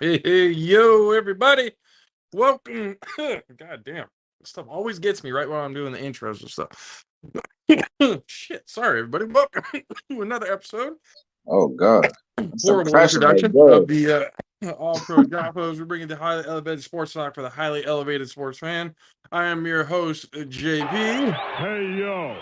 Hey, yo, everybody. Welcome. God damn. This stuff always gets me right while I'm doing the intros and stuff. Shit. Sorry, everybody. Welcome to another episode. Oh God, that's some Horrible pressure right introduction of there. the All Pro JAFFOs. We're bringing the highly elevated sports talk for the highly elevated sports fan. I am your host, JP. Hey, yo.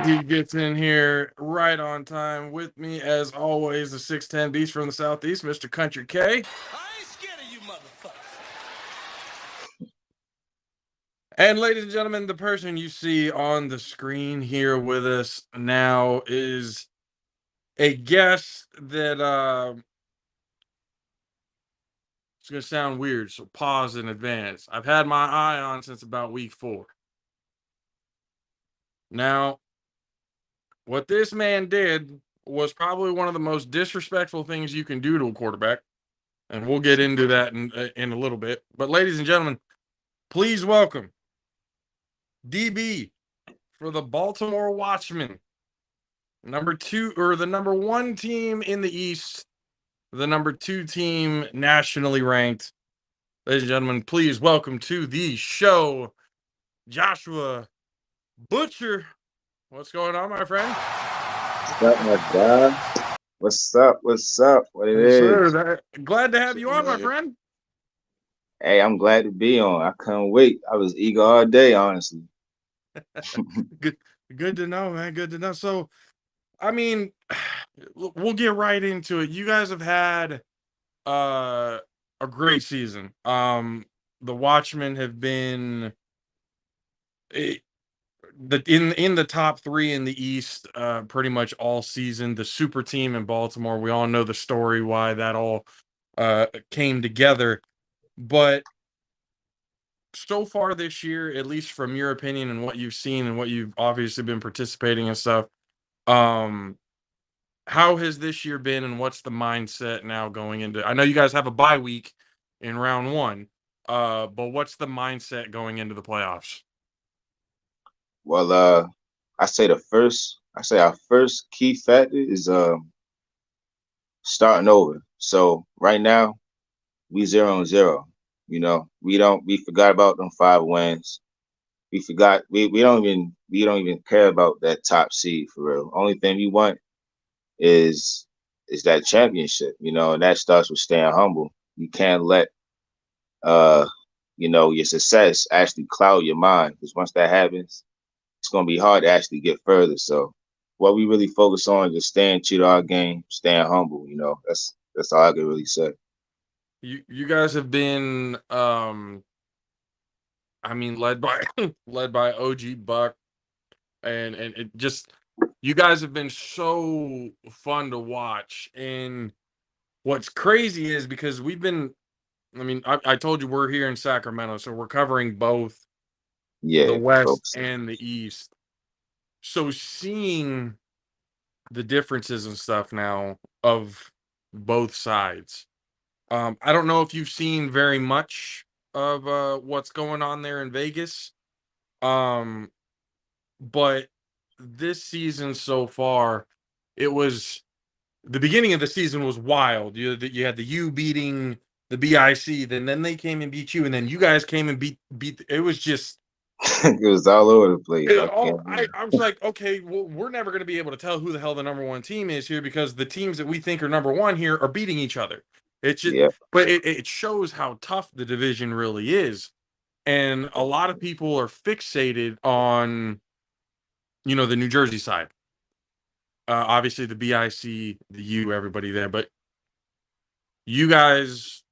He gets in here right on time with me, as always, the 6'10 beast from the Southeast, Mr. Country K. I ain't scared of you motherfuckers. And ladies and gentlemen, the person you see on the screen here with us now is a guest that it's gonna sound weird, so pause in advance. I've had my eye on since about week 4. Now, what this man did was probably one of the most disrespectful things you can do to a quarterback, and we'll get into that in a little bit. But ladies and gentlemen, please welcome DB for the Baltimore Watchmen. Number 2, or the number 1 team in the East, the number 2 team nationally ranked. Ladies and gentlemen, please welcome to the show, Joshua Butcher. What's going on, my friend? What's up, my guy? What's up? What's up? What it Yes, is? sir. Glad to have Shit, you on, my man. friend. Hey, I'm glad to be on. I couldn't wait. I was eager all day, honestly. Good, good to know, man. Good to know. So, I mean, we'll get right into it. You guys have had a great season. The Watchmen have been in the top 3 in the East pretty much all season. The super team in Baltimore, we all know the story why that all came together. But so far this year, at least from your opinion and what you've seen and what you've obviously been participating and stuff, um, how has this year been, and what's the mindset now going into? I know you guys have a bye week in round 1, but what's the mindset going into the playoffs? Well, I say our first key factor is starting over. So right now we 0-0. We forgot about them 5 wins. We don't even care about that top seed for real. Only thing we want is that championship, and that starts with staying humble. You can't let your success actually cloud your mind, because once that happens, it's gonna be hard to actually get further. So what we really focus on is just staying true to our game, staying humble, that's all I can really say. You guys have been I mean, led by led by OG Buck, and it just, you guys have been so fun to watch. And what's crazy is, because we've been, I mean, I told you we're here in Sacramento, so we're covering both the Yeah, West focusing. and the East. So seeing the differences and stuff now of both sides. I don't know if you've seen very much of what's going on there in Vegas. Um, but this season so far, it was, the beginning of the season was wild. You had the U beating the BIC, then they came and beat you, and then you guys came and beat. It was just, It was all over the place. I oh, can't. I was like, okay, well, we're never going to be able to tell who the hell the number 1 team is here, because the teams that we think are number 1 here are beating each other. It's just, Yeah, but it shows how tough the division really is. And a lot of people are fixated on, the New Jersey side. Obviously the BIC, the U, everybody there, but you guys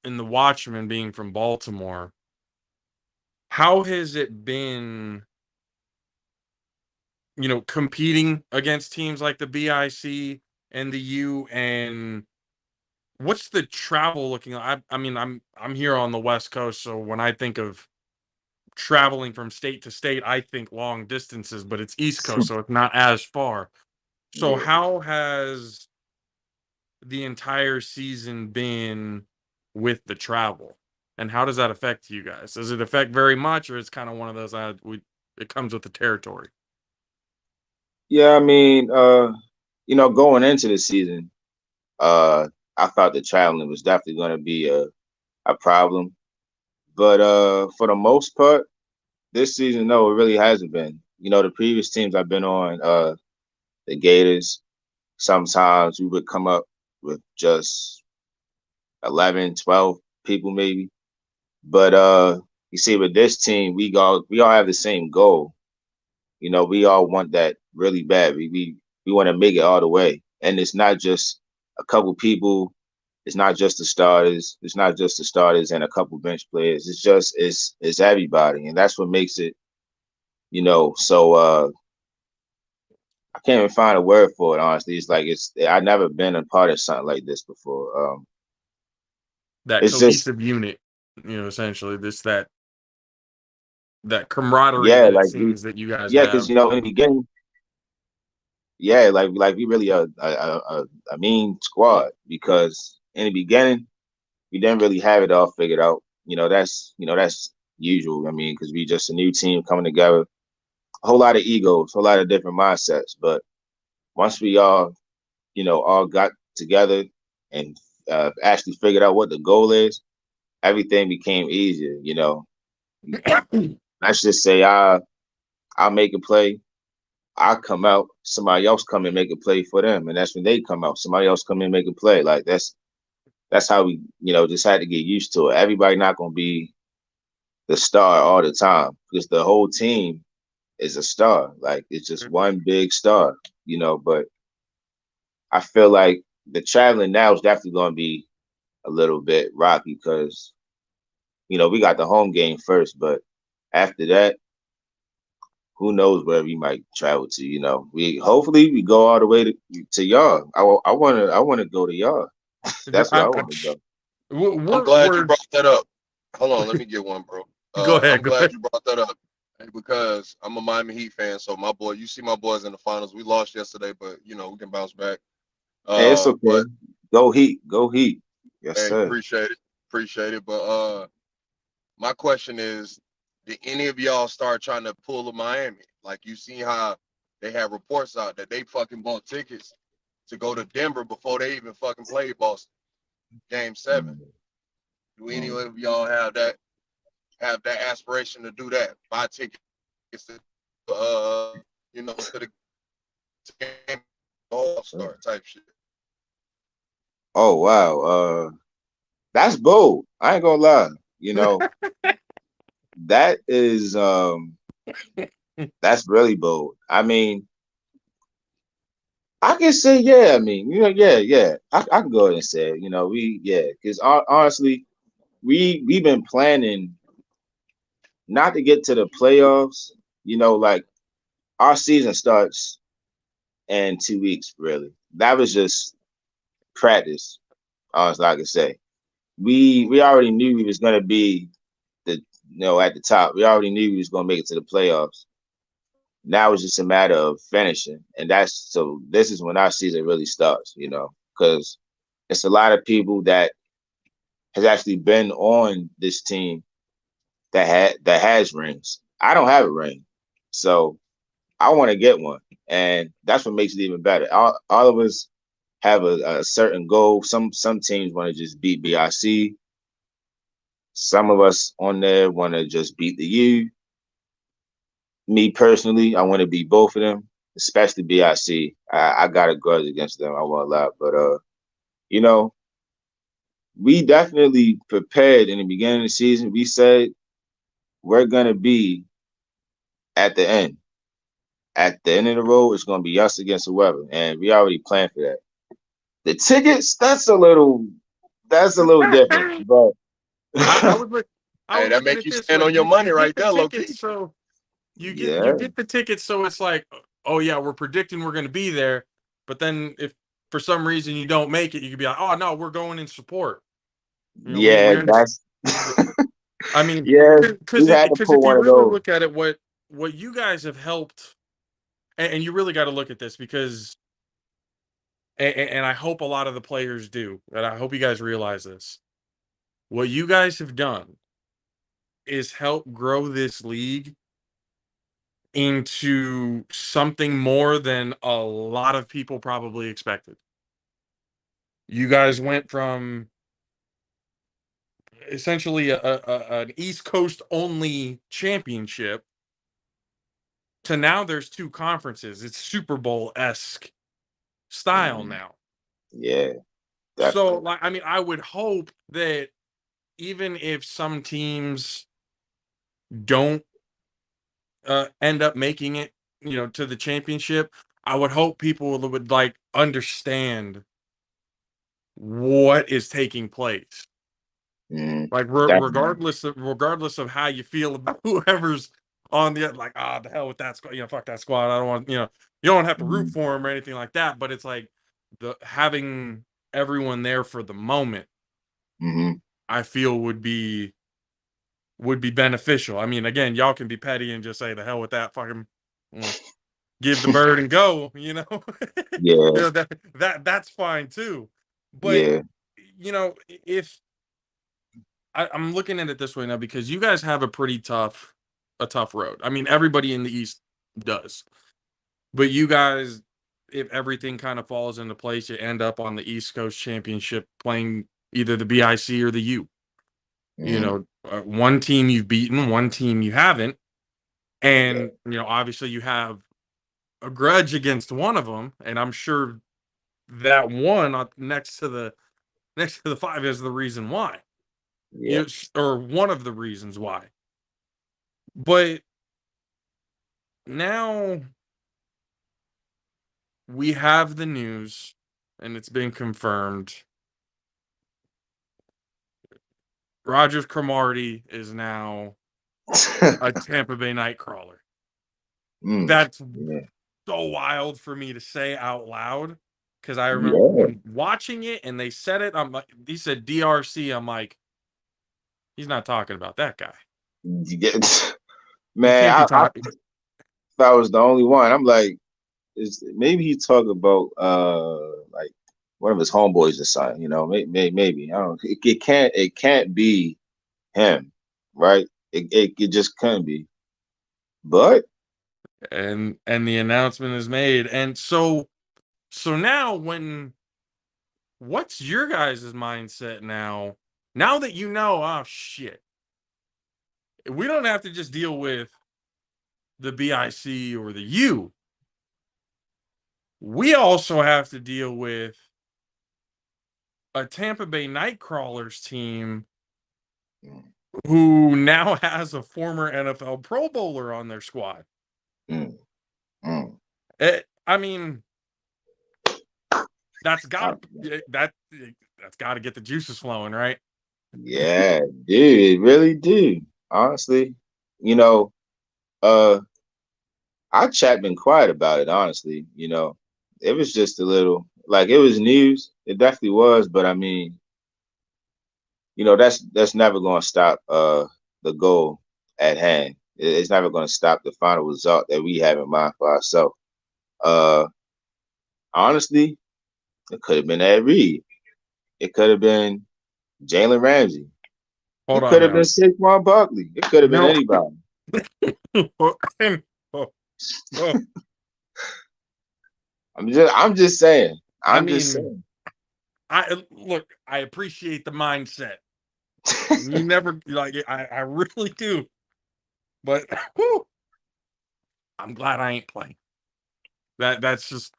in the Watchmen being from Baltimore, how has it been, competing against teams like the BIC and the U, and what's the travel looking like? I mean, I'm here on the West Coast, so when I think of traveling from state to state, I think long distances, but it's East Coast, so it's not as far. So yeah. how has the entire season been with the travel, and how does that affect you guys? Does it affect very much, or it's kind of one of those, it comes with the territory? Yeah, I mean, going into the season, I thought the traveling was definitely going to be a problem. But for the most part, this season, no, it really hasn't been. The previous teams I've been on, the Gators, sometimes we would come up with just 11, 12 people maybe. But you see, with this team, we all have the same goal. We all want that really bad. We want to make it all the way, and it's not just a couple people. It's not just the starters. It's not just the starters and a couple bench players. It's everybody, and that's what makes it. So I can't even find a word for it. Honestly, it's like I've never been a part of something like this before. That It's just cohesive unit, essentially that camaraderie yeah, that it like seems that you guys yeah, because have. in the beginning, yeah, like we really a mean squad because in the beginning we didn't really have it all figured out. That's usual. I mean, because we just a new team coming together, a whole lot of egos, a whole lot of different mindsets. But once we all got together and actually figured out what the goal is, everything became easier. Let's just say I'll make a play, I come out, somebody else come and make a play for them, and that's when they come out, somebody else come in and make a play. Like that's how we just had to get used to it. Everybody not gonna be the star all the time because the whole team is a star. Like it's just one big star. But I feel like the traveling now is definitely gonna be a little bit rocky because we got the home game first, but after that, who knows where we might travel to? We hopefully we go all the way to y'all. I wanna go to y'all. That's where I want to go. I'm We're, glad you we're brought that up. Hold on, let me get one, bro. Go ahead, I'm go glad ahead. you brought that up because I'm a Miami Heat fan. So my boy, you see my boys in the finals. We lost yesterday, but we can bounce back. Hey, it's okay. But Go Heat, go Heat. Yes, hey, sir. appreciate it. But my question is, did any of y'all start trying to pull a Miami? Like you see how they have reports out that they fucking bought tickets to go to Denver before they even fucking played Boston Game 7. Do any Mm. of y'all have that aspiration to do that? Buy tickets to to the game all star type shit. Oh wow. That's bold. I ain't gonna lie. That is that's really bold. I mean, I can say yeah. I mean, yeah, yeah. I can go ahead and say it. Because honestly, we've been planning not to get to the playoffs. Like our season starts in 2 weeks. Really, that was just practice. Honestly, I can say we already knew we was gonna be at the top. We already knew we was gonna make it to the playoffs. Now it's just a matter of finishing, and this is when our season really starts. Because it's a lot of people that has actually been on this team that has rings. I don't have a ring, so I want to get one, and that's what makes it even better. All of us have a certain goal. Some teams want to just beat BIC. Some of us on there want to just beat the U. Me personally, I want to beat both of them, especially BIC. I got a grudge against them. I won't lie, but you know, we definitely prepared in the beginning of the season. We said we're gonna be at the end. At the end of the road, it's gonna be us against whoever, and we already planned for that. The tickets, that's a little different, but I was look I Hey, was that looking make at you this stand way. on your You money get right the there, low tickets, key. so you yeah, get the tickets, so it's like, oh yeah, we're predicting we're going to be there, but then if for some reason you don't make it, you could be like, oh no, we're going in support. We yeah, understand. that's I mean, yeah. because We had to because pull if you one of really those. look at it, what you guys have helped, and you really got to look at this because, and I hope a lot of the players do, and I hope you guys realize this. What you guys have done is help grow this league into something more than a lot of people probably expected. You guys went from essentially an East Coast only championship to now there's two conferences. It's Super Bowl-esque style now. Yeah, So, definitely. like, I mean, I would hope that even if some teams don't end up making it, to the championship, I would hope people would like understand what is taking place. Mm, Like definitely. regardless of how you feel about whoever's on the, like, the hell with that squad, fuck that squad. I don't want, you don't have to root Mm, for them or anything like that. But it's like the having everyone there for the moment, mm-hmm. I feel would be beneficial. I mean, again, y'all can be petty and just say the hell with that, fucking, give the bird and go. Yeah, That's fine too. But yeah, if I'm looking at it this way now, because you guys have a tough road. I mean, everybody in the East does, but you guys, if everything kind of falls into place, you end up on the East Coast Championship playing either the BIC or the U. mm-hmm. One team you've beaten, one team you haven't, Yeah, and obviously you have a grudge against one of them, and I'm sure that one next to the five is the reason why. yeah. Or one of the reasons why. But now we have the news, and it's been confirmed. Rogers Cromartie is now a Tampa Bay Nightcrawler. Mm, That's yeah, so wild for me to say out loud, because I remember yeah. when watching it and they said it. I'm like, he said DRC. I'm like, he's not talking about that guy. You get, He man, can't be I talking. if I was the only one, I'm like, maybe he talk about like one of his homeboys or something, maybe. I don't it can't be him, right? It just couldn't be. But And the announcement is made, and so now what's your guys' mindset now? Now that oh shit, we don't have to just deal with the BIC or the U. We also have to deal with a Tampa Bay Nightcrawlers team who now has a former NFL Pro Bowler on their squad. mm, mm, I mean, that's I, got that's got to get the juices flowing, right? yeah, dude, it really do. Honestly, you know, uh, I chat been quiet about it. Honestly, it was just a little like it was news. It definitely was, but I mean, that's never going to stop the goal at hand. It's never going to stop the final result that we have in mind for ourselves. Uh, honestly, it could have been Ed Reed. It could have been Jalen Ramsey. Hold It on could have been now. Saquon Barkley. It could have been No. anybody. Oh, oh. I'm just saying. I I'm just mean, saying. I appreciate the mindset. You never, like, I really do. But whew, I'm glad I ain't playing. That's just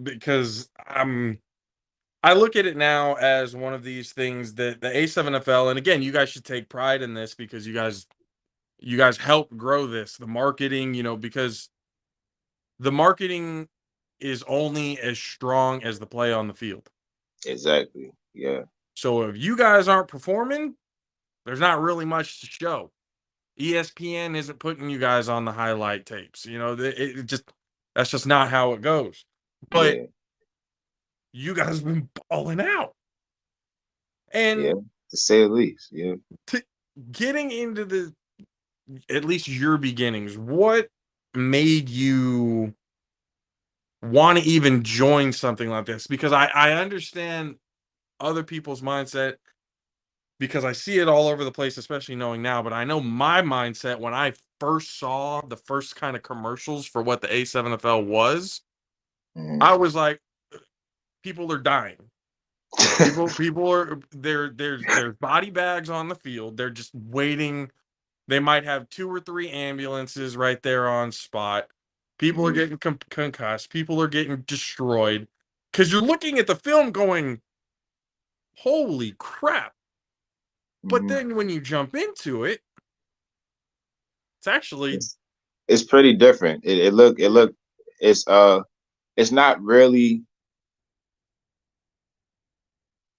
because I look at it now as one of these things that the A7FL, and again, you guys should take pride in this because you guys helped grow this, the marketing, because the marketing is only as strong as the play on the field. Exactly. Yeah. So if you guys aren't performing, there's not really much to show. ESPN isn't putting you guys on the highlight tapes. It just that's just not how it goes. But Yeah. you guys have been balling out. Yeah. And To say the least. Yeah. getting into at least your beginnings, what made you want to even join something like this? Because I understand other people's mindset because I see it all over the place, especially knowing now. But I know my mindset when I first saw the first kind of commercials for what the A7FL was, Mhm. I was like, people are dying. People are there's body bags on the field. They're just waiting. They might have 2 or 3 ambulances right there on spot. People are getting concussed. People are getting destroyed because you're looking at the film going, "Holy crap!" But Mhm. then when you jump into it, it's actually It's pretty different. It look it's not really.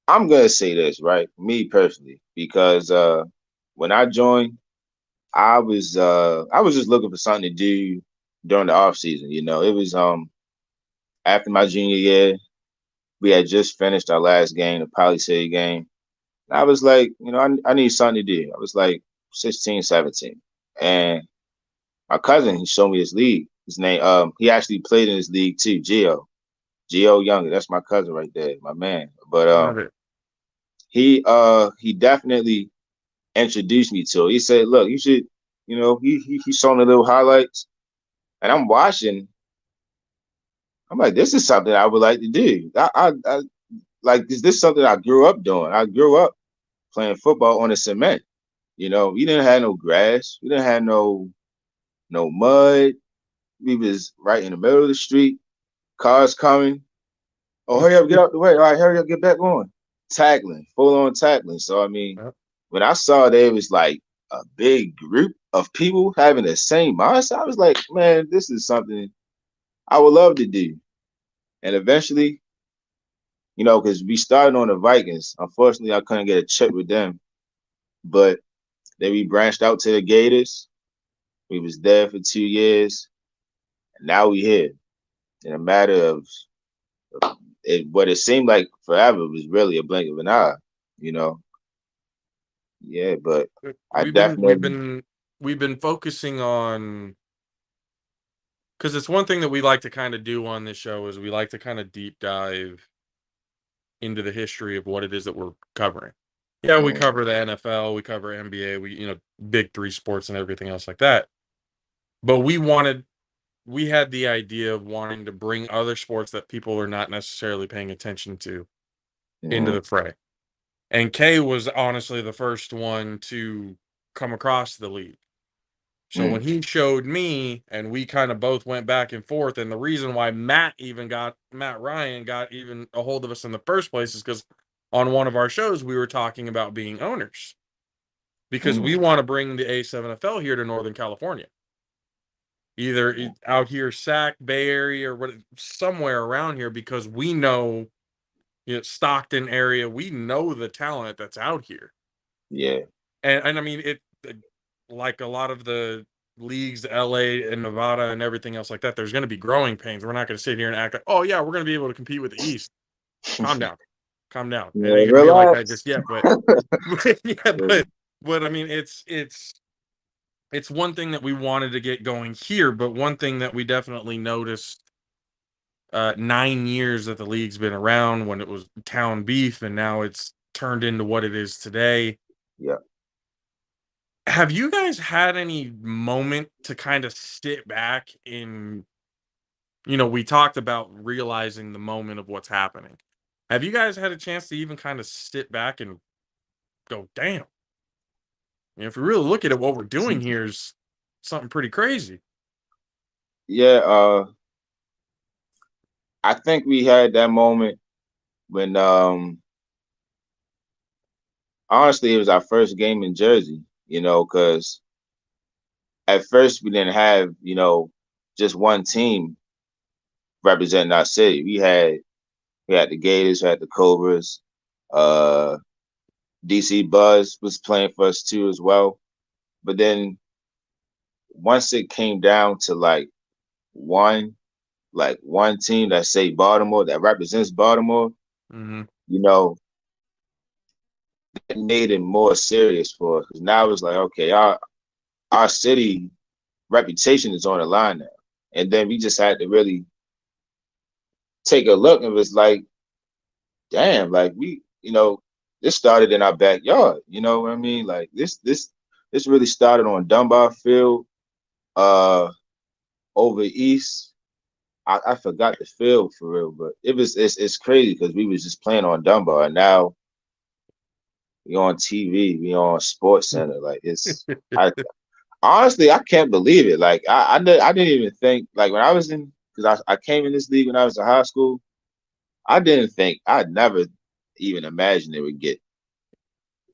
I'm gonna say this, right? Me personally, because when I joined, I was just looking for something to do during the off season. You know, it was after my junior year, we had just finished our last game, the Poly City game. I was like, you know, I need something to do. I was like 16, 17. And my cousin, he showed me his league. His name, he actually played in his league too, Gio Younger. That's my cousin right there, my man. But love it. he definitely introduced me to it. He said, look, you should, you know, he showed me little highlights. And I'm watching. I'm like, this is something I would like to do. I like this is something I grew up doing. I grew up playing football on the cement. You know, we didn't have no grass. We didn't have no mud. We was right in the middle of the street. Cars coming. Oh, hurry up, get out the way. All right, hurry up, get back on. Tackling, full on tackling. So I mean, Yep. when I saw there was like a big group of people having the same mindset, I was like, man, this is something I would love to do. And eventually, you know, because we started on the Vikings. Unfortunately, I couldn't get a chip with them. But then we branched out to the Gators. We was there for 2 years. And now we here. In a matter of what it seemed like forever was really a blink of an eye, you know. Yeah, but I We've been we've definitely been we've been focusing on because it's one thing that we like to kind of do on this show is we like to kind of deep dive into the history of what it is that we're covering. Yeah, we cover the NFL, we cover NBA, we big 3 sports and everything else like that. But we had the idea of wanting to bring other sports that people are not necessarily paying attention to into mhm, the fray. And Kay was honestly the first one to come across the league. So mm, when he showed me and we kind of both went back and forth, and the reason why Matt Ryan got even a hold of us in the first place is because on one of our shows we were talking about being owners because we mm, want to bring the A7FL here to Northern California, either out here, Sac, Bay Area, or what, somewhere around here, because we know, Stockton area, we know the talent that's out here. yeah, And I mean like a lot of the leagues, LA and Nevada and everything else like that, there's going to be growing pains. We're not going to sit here and act like, oh yeah, we're going to be able to compete with the East. Calm down, calm down. It yeah, ain't going to be like that relax. just yet. But yeah, but I mean, it's one thing that we wanted to get going here, but one thing that we definitely noticed. 9 years that the league's been around, when it was town beef, and now it's turned into what it is today. Yeah. Have you guys had any moment to kind of sit back and, we talked about realizing the moment of what's happening. Have you guys had a chance to even kind of sit back and go, damn, if we really look at it, what we're doing here is something pretty crazy? Yeah, I think we had that moment when honestly it was our first game in Jersey, you know, because at first we didn't have, you know, just one team representing our city. We had the Gators, we had the Cobras, uh DC Buzz was playing for us too as well. But then once it came down to one one team that say Baltimore that represents Baltimore, Mm-hmm. you know, it made it more serious for us. 'Cause now it's like, okay, our city reputation is on the line now. And then we just had to really take a look and it was like, damn, like we, you know, this started in our backyard. You know what I mean? Like this really started on Dunbar Field, uh over east. I forgot the field for real, but it's crazy because we was just playing on Dunbar, and now we on TV, we on Sports Center. Like I honestly I can't believe it. Like I didn't even think like when I was in because I came in this league when I was in high school. I didn't think I'd never even imagined it would get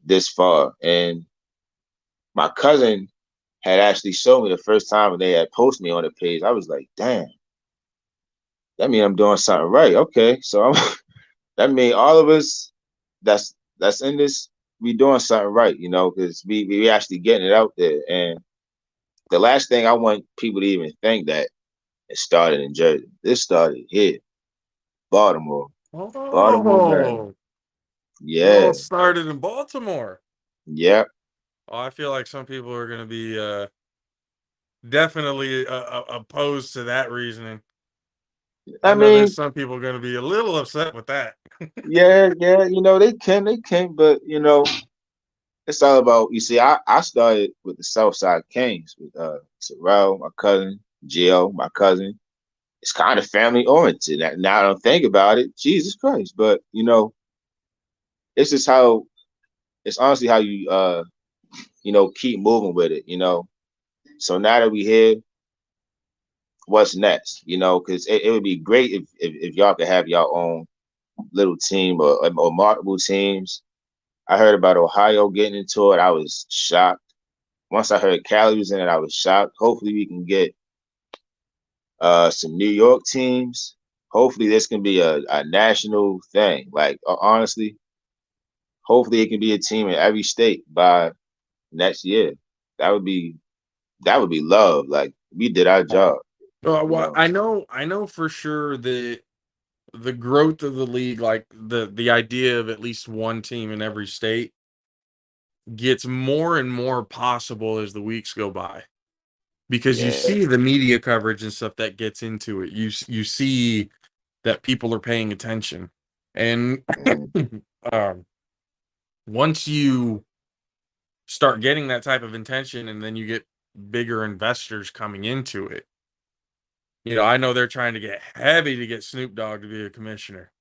this far. And my cousin had actually showed me the first time when they had posted me on the page. I was like, damn, that means I'm doing something right. Okay, so that means all of us that's in this, we doing something right, you know, because we actually getting it out there. And the last thing I want people to even think that it started in Jersey. This started here, Baltimore, Baltimore, Maryland. Oh, it Yeah, all started in Baltimore. yeah. Oh, I feel like some people are going to be definitely opposed to that reasoning. I I know there's mean, some people going to be a little upset with that. yeah. You know, they can, but you know, it's all about. You see, I started with the Southside Kings with Terrell, my cousin, Gio, my cousin. It's kind of family oriented. Now I don't think about it, Jesus Christ. But you know, it's just how it's honestly how you know, keep moving with it, you know. So now that we here, what's next? You know, because it would be great if y'all could have your own little team or multiple teams. I heard about Ohio getting into it. I was shocked. Once I heard Cali was in it, I was shocked. Hopefully we can get some New York teams. Hopefully this can be a national thing. Like honestly, hopefully it can be a team in every state by next year. That would be that would be love. Like we did our job, you Well, know. I know for sure that the growth of the league, like the idea of at least one team in every state, gets more and more possible as the weeks go by. Because you Yeah. see the media coverage and stuff that gets into it. You see that people are paying attention, and Mhm. um, once you start getting that type of intention, and then you get bigger investors coming into it. You know, I know they're trying to get heavy to get Snoop Dogg to be a commissioner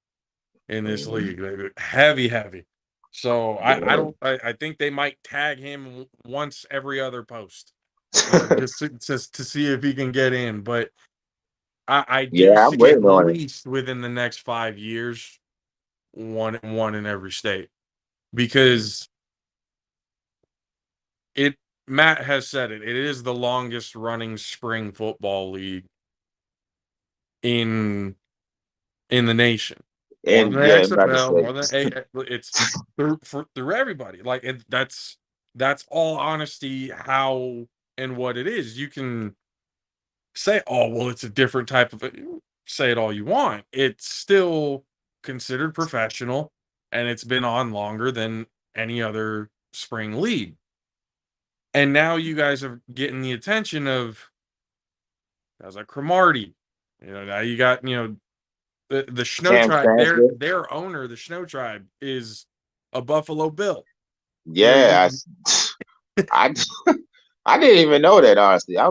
in this Mhm. league. Heavy, heavy. So Yeah. I think they might tag him once every other post, just to see if he can get in. But I do Yeah, I'm see at waiting on it. least within the next 5 years, one in every state. Because it Matt has said it. It is the longest running spring football league in the nation. More than And the yeah, I'm about to XFL, say. more than it's through everybody. Like that's all honesty how and what it is. You can say, "Oh, well, it's a different type of," say it all you want. It's still considered professional, and it's been on longer than any other spring league. And now you guys are getting the attention of guys like Cromartie. You know, now you got, the Snow Cam Tribe. Chancellor. Their owner, the Snow Tribe, is a Buffalo Bill. You know, Yeah, I I didn't even know that honestly. I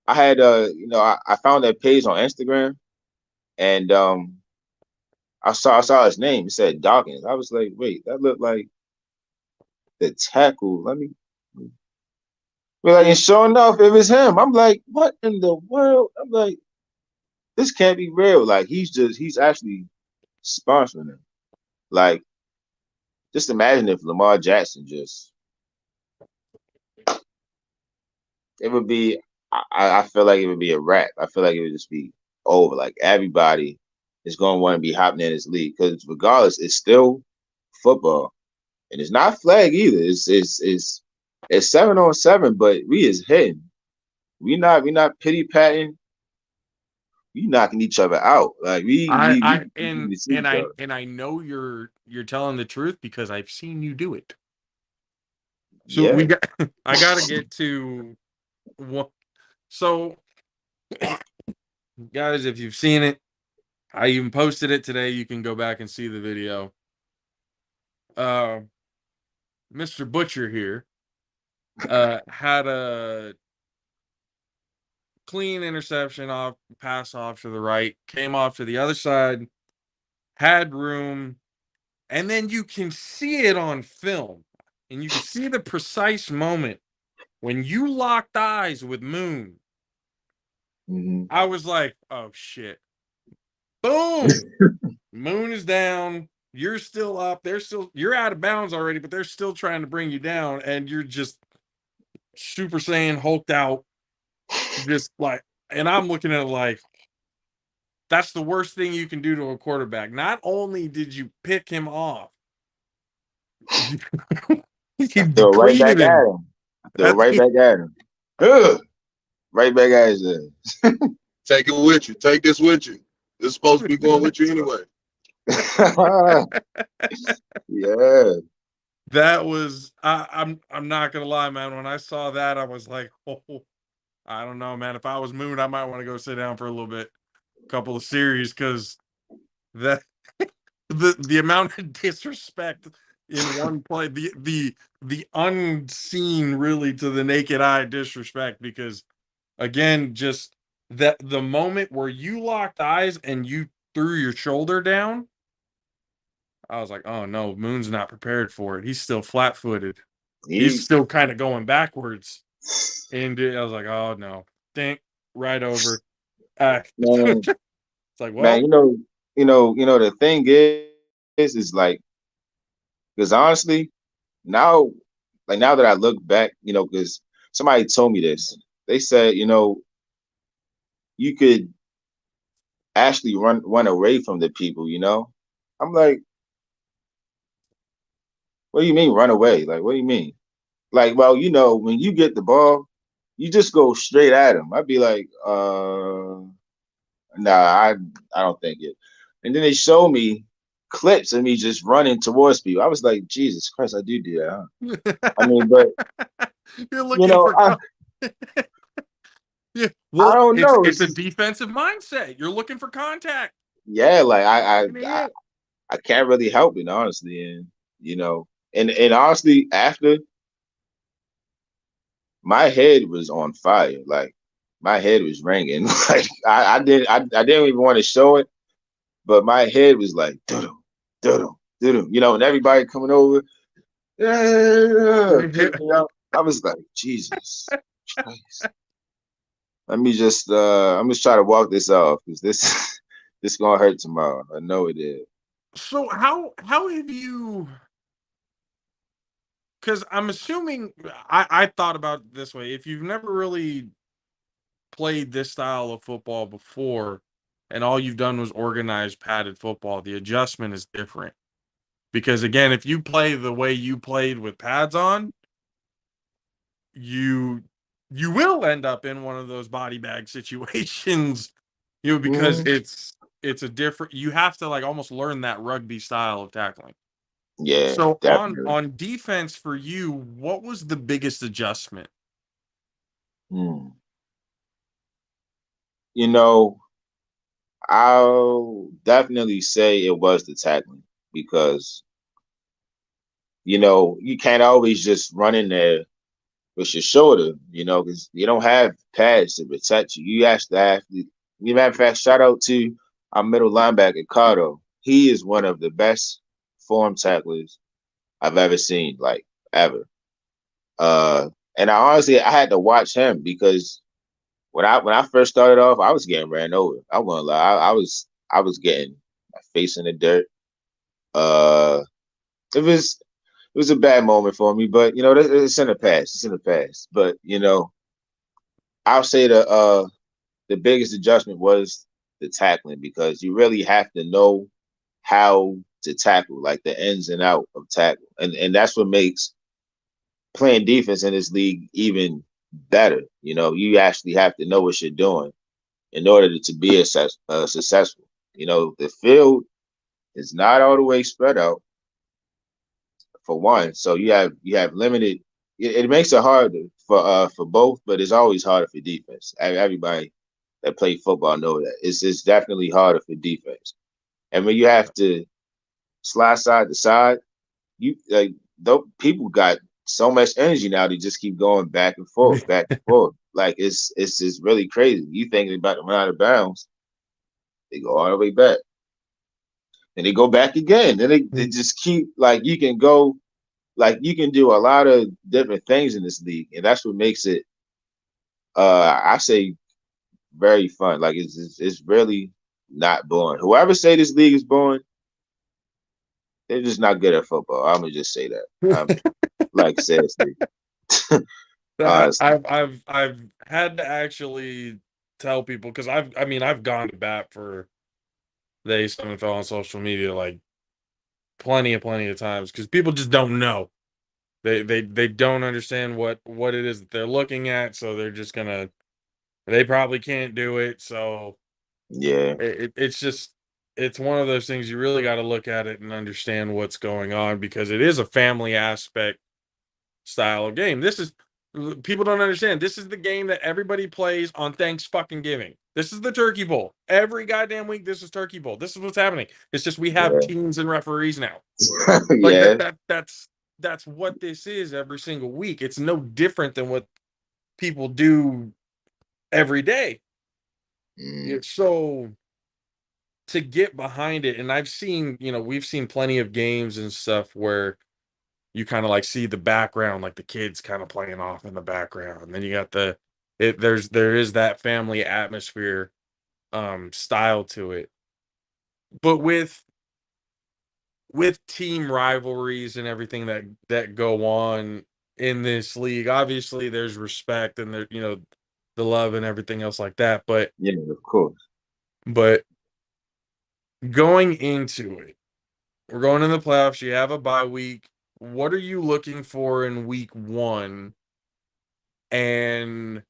had you know, I found that page on Instagram and I saw his name. It said Dawkins. I was like, wait, that looked like the tackle. Let me be like, and sure enough, it was him. I'm like, what in the world? I'm like, this can't be real. Like he's actually sponsoring him. Like, just imagine if Lamar Jackson just it would be I feel like it would be a wrap. I feel like it would just be over. Like everybody is gonna want to be hopping in this league. Because regardless, it's still football. And it's not flag either. It's 7-on-7, but we is hitting. We not pity patting. We knocking each other out. Like we see each other. and I know you're telling the truth because I've seen you do it. So Yeah. I got to get to what. So guys, if you've seen it, I even posted it today. You can go back and see the video. Uh, Mr. Butcher here had a clean interception off, pass off to the right, came off to the other side, had room, and then you can see it on film, and you can see the precise moment when you locked eyes with Moon. Mm-hmm. I was like, oh shit. Boom. Moon is down. You're still up. You're out of bounds already, but they're still trying to bring you down, and you're just Super Saiyan hulked out. Just like, and I'm looking at it like, that's the worst thing you can do to a quarterback. Not only did you pick him off, you, you Throw it right back depleted at him. him. Throw it right back at him. Ugh. Right back at his ass. Take it with you. Take this with you. It's supposed to be going with you anyway. Yeah. That was I'm not gonna lie, man. When I saw that, I was like, oh, I don't know, man. If I was Moon, I might want to go sit down for a little bit, couple of series, because that the amount of disrespect in one play, the unseen, really, to the naked eye disrespect, because again, just that the moment where you locked eyes and you threw your shoulder down, I was like, oh no, Moon's not prepared for it. He's still flat-footed. He's He still kind of going backwards. And I was like, oh no, think right over. man, It's like, man, well, the thing is like, because honestly, now, like now that I look back, because somebody told me this. They said, you could actually run away from the people. I'm like, what do you mean run away? Like, what do you mean? Like, well, when you get the ball, you just go straight at him. I'd be like, nah, I don't think it. And then they show me clips of me just running towards people. I was like, Jesus Christ, I do that. Huh? I mean, but you're looking for. I Yeah, I well, don't know. it's It's a just, defensive mindset. You're looking for contact. yeah, like And it. I can't really help it, honestly, and you know, and honestly, after my head was on fire, like my head was ringing, like I didn't even want to show it, but my head was like doo doo doo, and everybody coming over, yeah, picking me up. I was like, Jesus Christ. I'm just trying to walk this off because this this gonna hurt tomorrow. I know it is. So how have you? Because I'm assuming I thought about it this way. If you've never really played this style of football before, and all you've done was organized padded football, the adjustment is different. Because again, if you play the way you played with pads on, you will end up in one of those body bag situations, because Mhm. it's a different. You have to like almost learn that rugby style of tackling. Yeah, So definitely. on defense for you, what was the biggest adjustment? Hmm. You know, I'll definitely say it was the tackling because you can't always just run in there with your shoulder, because you don't have pads to protect you. You actually have to. Matter of fact, shout out to our middle linebacker, Cardo. He is one of the best form tacklers I've ever seen, like ever. Uh, and I had to watch him because when I first started off, I was getting ran over. I'm gonna lie, I was getting my face in the dirt. Uh, it was a bad moment for me, but it's in the past. It's in the past. But I'll say the biggest adjustment was the tackling because you really have to know how to tackle, like the ins and out of tackle, and that's what makes playing defense in this league even better. You actually have to know what you're doing in order to be successful. The field is not all the way spread out for one, so you have limited. It makes it harder for both, but it's always harder for defense. Everybody that play football know that it's definitely harder for defense. And when you have to slide side to side, you like those people got so much energy now to just keep going back and forth, back and forth. Like it's just really crazy. You thinking about to run out of bounds, they go all the way back, and they go back again. Then they just keep like you can go like you can do a lot of different things in this league, and that's what makes it I say very fun. Like it's really not boring. Whoever say this league is boring, they're just not good at football. I'm gonna just say that. Like seriously. Honestly. I've had to actually tell people because I've gone to bat for the Ace NFL on social media like plenty of times because people just don't know. They don't understand what it is that they're looking at, so they're just gonna they probably can't do it. So Yeah. it's just it's one of those things you really got to look at it and understand what's going on because it is a family aspect style of game. This is people don't understand. This is the game that everybody plays on Thanks fucking Giving. This is the Turkey Bowl. Every goddamn week, this is Turkey Bowl. This is what's happening. It's just we have Yeah. teams and referees now. Like Yeah. that's what this is every single week. It's no different than what people do every day. Mm. So to get behind it, and I've seen, we've seen plenty of games and stuff where you kind of like see the background, like the kids kind of playing off in the background. And then you got there is that family atmosphere style to it. But with team rivalries and everything that go on in this league, obviously there's respect and there, the love and everything else like that. Yeah, of course. But going into it, we're going in the playoffs. You have a bye week. What are you looking for in week one? And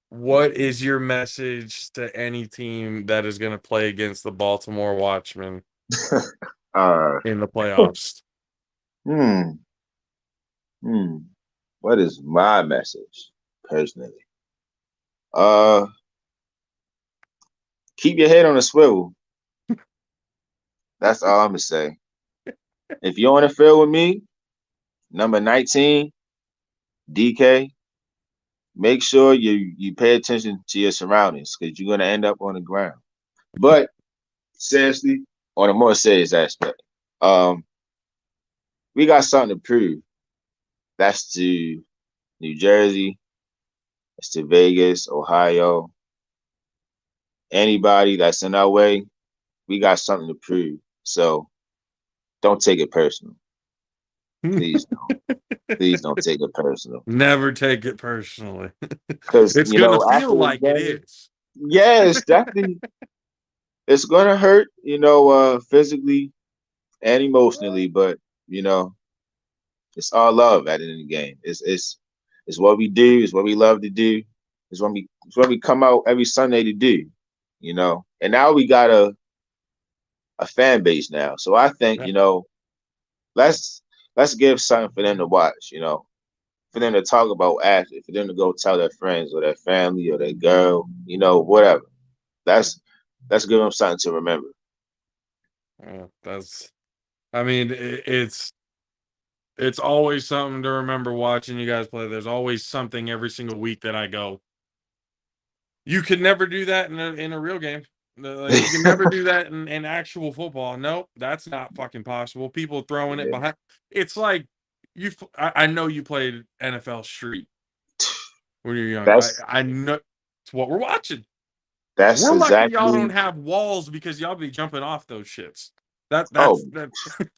what is your message to any team that is going to play against the Baltimore Watchmen uh in the playoffs? hmm. Hmm. What is my message personally? Uh Keep your head on a swivel. That's all I'm gonna say. If you're on the field with me, number 19, DK, make sure you pay attention to your surroundings because you're gonna end up on the ground. But seriously, on a more serious aspect, we got something to prove. That's to New Jersey, that's to Vegas, Ohio, anybody that's in our way, we got something to prove. So don't take it personal. Please don't. Please don't take it personal. Never take it personally. Because, It's going to feel after this like it game, is. yeah, it's definitely it's gonna hurt, physically and emotionally, but you know, it's all love at the end of the game. It's what we do, it's what we love to do, it's what we come out every Sunday to do, And now we got a fan base now. So I think, Yeah. let's let's give something for them to watch, for them to talk about after, for them to go tell their friends or their family or their girl, whatever. Let's give them something to remember. I mean, it's always something to remember watching you guys play. There's always something every single week that I go, you could never do that in a real game. Like you can never do that in actual football. Nope, that's not fucking possible. People throwing it Yeah. behind. It's like I know you played NFL Street when you're young. That's I know it's what we're watching. that's We're lucky y'all don't exactly. have walls because y'all be jumping off those shits. That Oh, that's that.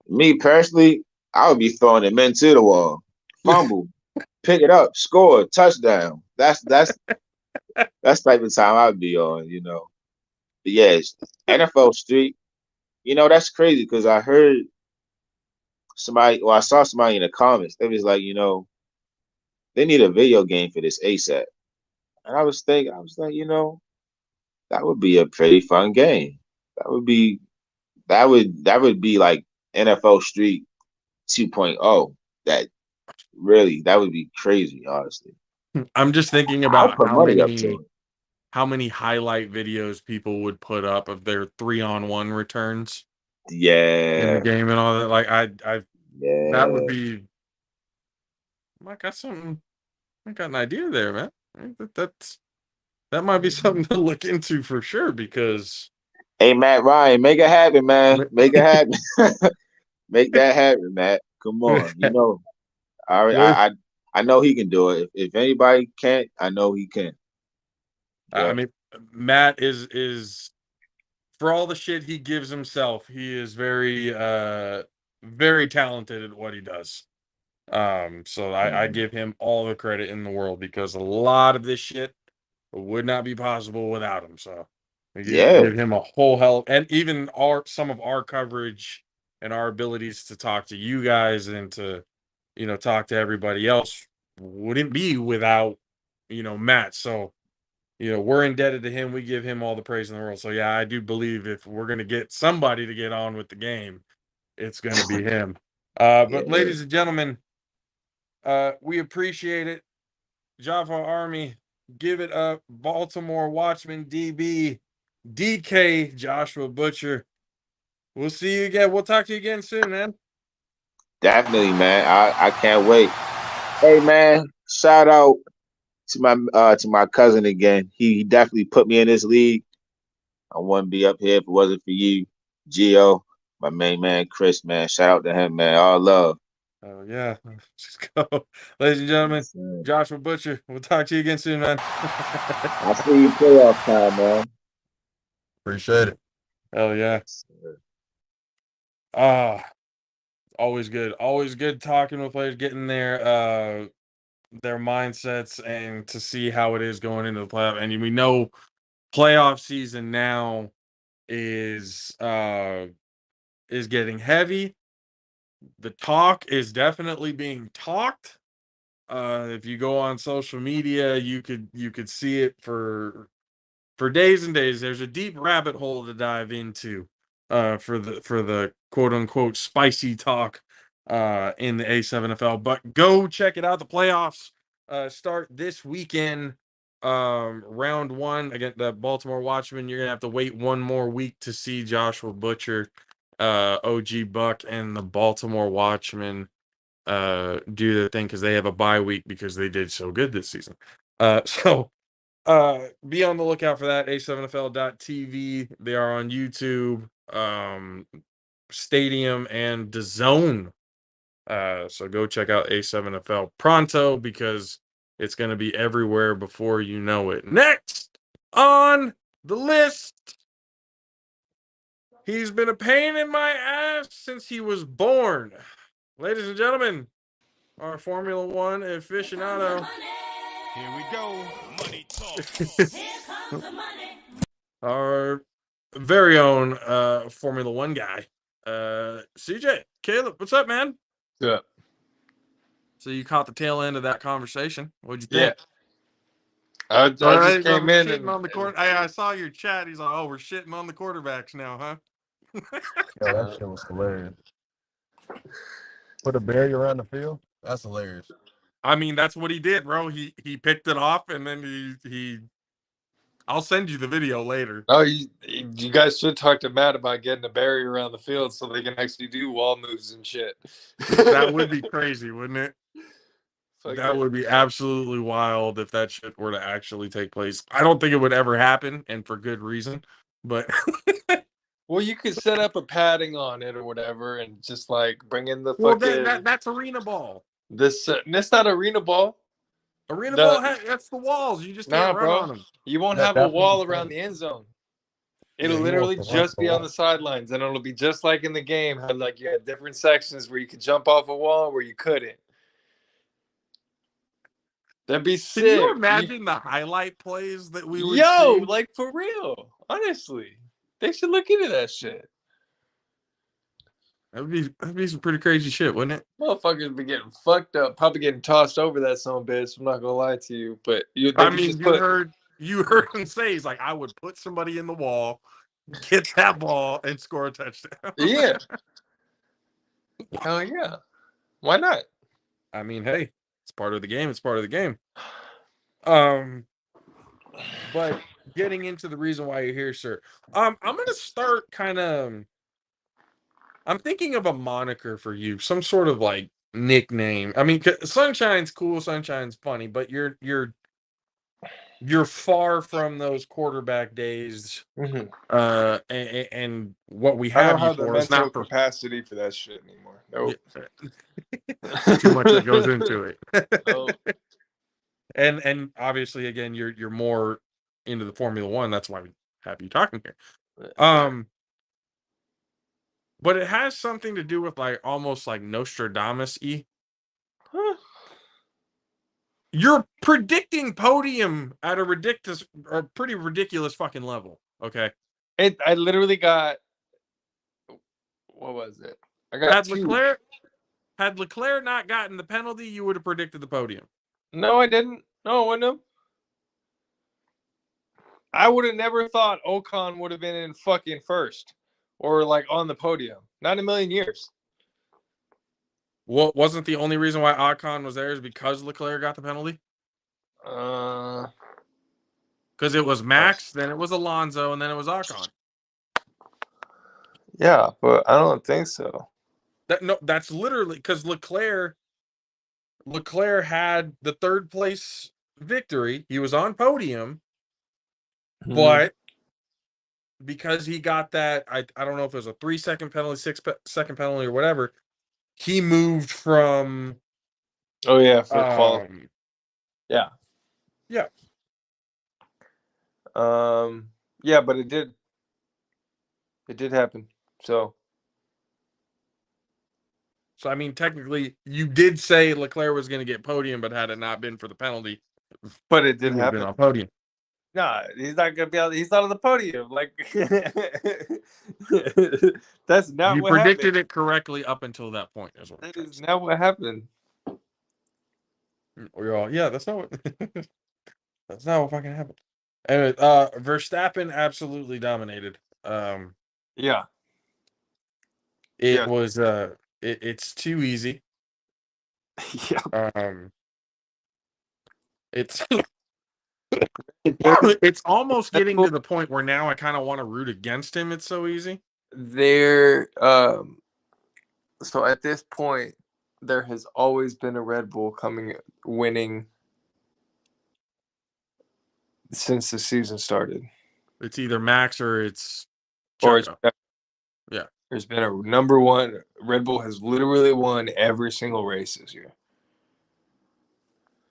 me personally, I would be throwing them into the wall, fumble, pick it up, score, touchdown. That's type of time I'd be on. But yes, NFL Street. That's crazy because I heard somebody, or I saw somebody in the comments. They was like, they need a video game for this ASAP. And I was like, that would be a pretty fun game. That would be that would be like NFL Street 2.0. That would be crazy, honestly. I'm just thinking I'll about put money up to it. how many highlight videos people would put up of their 3-on-1 returns in the Yeah, game and all that. Like I that would yeah. be like that's something. I got an idea there, man. That might be something to look into for sure because Hey, Matt Ryan, make it happen, man. Make it happen. Make that happen, Matt. Come on. You know, I know he can do it. If anybody can't, I know he can. I Yeah. mean, Matt is for all the shit he gives himself, he is very talented at what he does. So I Mhm. give him all the credit in the world because a lot of this shit would not be possible without him. So I Yeah. give him a whole hell, and even some of our coverage and our abilities to talk to you guys and to talk to everybody else wouldn't be without Matt. So we're indebted to him. We give him all the praise in the world. So yeah, I do believe if we're gonna get somebody to get on with the game, it's gonna be him. But Yeah. ladies and gentlemen, we appreciate it. Jaffa Army, give it up. Baltimore Watchmen DB, DK Joshua Butcher. We'll see you again. We'll talk to you again soon, man. Definitely, man. I can't wait. Hey, man. Shout out to my cousin again. He definitely put me in this league. I wouldn't be up here if it wasn't for you, Gio, my main man, Chris, man. Shout out to him, man. All love. Oh yeah, let's go, ladies and gentlemen. Yes, sir. Joshua Butcher. We'll talk to you again soon, man. I'll see you playoff time, man. Appreciate it. Hell yeah. Yes, sir. Ah, always good. Always good talking with players, getting their mindsets and to see how it is going into the playoff. And we know playoff season now is getting heavy. The talk is definitely being talked. If you go on social media, you could see it for days and days. There's a deep rabbit hole to dive into for the quote unquote spicy talk in the A7FL. But go check it out. The playoffs start this weekend. Round one against the Baltimore Watchmen. You're gonna have to wait one more week to see Joshua Butcher, OG Buck, and the Baltimore Watchmen do their thing because they have a bye week because they did so good this season. So be on the lookout for that. A7FL.tv. They are on YouTube, Stadium, and DAZN. So go check out A7FL pronto because it's going to be everywhere before you know it. Next on the list, he's been a pain in my ass since he was born. Ladies and gentlemen, our Formula One aficionado. Here we go. Money talk. Our very own Formula One guy. CJ, Caleb, what's up, man? Yeah. So you caught the tail end of that conversation. What'd you Yeah. think? I just So came we're in shitting on the court. I saw your chat. He's like, "Oh, we're shitting on the quarterbacks now, huh?" yeah, that shit was hilarious. Put a barrier around the field? That's hilarious. I mean, that's what he did, bro. He picked it off, and then he. I'll send you the video later. Oh, you guys should talk to Matt about getting a barrier around the field so they can actually do wall moves and shit. That would be crazy, wouldn't it? Fuck That yeah. would be absolutely wild if that shit were to actually take place. I don't think it would ever happen, and for good reason. But Well, you could set up a padding on it or whatever, and just like bring in the well, fucking that's arena ball. this. It's not arena ball. Arena The ball, that's the walls. You just can't Nah, run on bro. them. You won't That have a That's what wall I'm around saying. the end zone. Yeah, It'll he literally wants to run just the be on wall. the sidelines, and it'll be just like in the game. How like you had different sections where you could jump off a wall where you couldn't. That'd be Can you sick. imagine the highlight plays that we would Yo, see? like for real. Honestly, they should look into that shit. That'd be some pretty crazy shit, wouldn't it? Motherfuckers be getting fucked up, probably getting tossed over that son bitch. I'm not gonna lie to you, but they I could mean, just put you heard him say he's like, I would put somebody in the wall, get that ball, and score a touchdown. yeah. Hell yeah. Why not? I mean, hey, it's part of the game. It's part of the game. But getting into the reason why you're here, sir. I'm gonna start kind of. I'm thinking of a moniker for you, some sort of like nickname. I mean, Sunshine's cool, Sunshine's funny, but you're far from those quarterback days. Mhm. And what we I don't have you have the for is mental not for capacity for that shit anymore. Nope. too much that goes into it. Nope. And obviously, again, you're more into the Formula One. That's why we have you talking here. But it has something to do with like almost like Nostradamus-y. Huh. You're predicting podium at a pretty ridiculous fucking level. Okay. I literally got, what was it? I got Had two. Leclerc not gotten the penalty, you would have predicted the podium. No, I didn't. No, I wouldn't have. I would have never thought Ocon would have been in fucking first or like on the podium. Not in a million years. Well, wasn't the only reason why Ocon was there is because Leclerc got the penalty? Because it was Max, then it was Alonso, and then it was Ocon. Yeah, but I don't think so. That's literally because Leclerc had the third place victory. He was on podium, but because he got that, I don't know if it was a 3-second penalty, 6-second penalty, or whatever. He moved from. Oh yeah, for qual. Yeah. Yeah. Yeah, but it did. It did happen. So I mean, technically, you did say Leclerc was going to get podium, but had it not been for the penalty, but it he did would have been happen. on podium. Nah, he's not gonna be on. He's not on the podium. Like that's not You what predicted happened. it correctly up until that point. Is what That is not what happened. we're all, yeah, that's not what that's not what fucking happened. Anyway, Verstappen absolutely dominated. Yeah. It Yeah. was it's too easy. Yeah. It's it's almost getting to the point where now I kind of want to root against him. It's so easy. There so at this point there has always been a Red Bull winning since the season started. It's either Max or it's Checo. Yeah. There's been a number one. Red Bull has literally won every single race this year.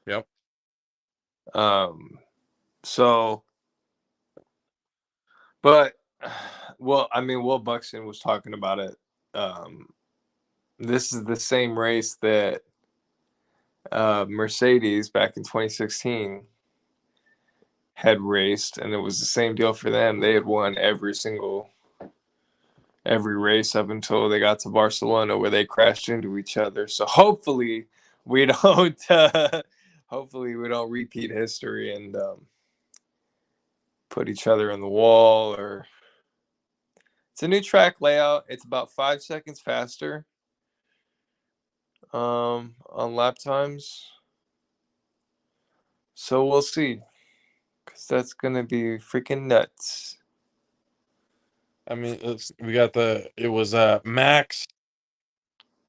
Yep. So, but, well, I mean, Will Buxton was talking about it. This is the same race that Mercedes back in 2016 had raced, and it was the same deal for them. They had won every race up until they got to Barcelona, where they crashed into each other. So hopefully we don't repeat history and put each other in the wall. Or it's a new track layout. It's about 5 seconds faster on lap times. So we'll see, because that's gonna be freaking nuts. I mean, it was Max,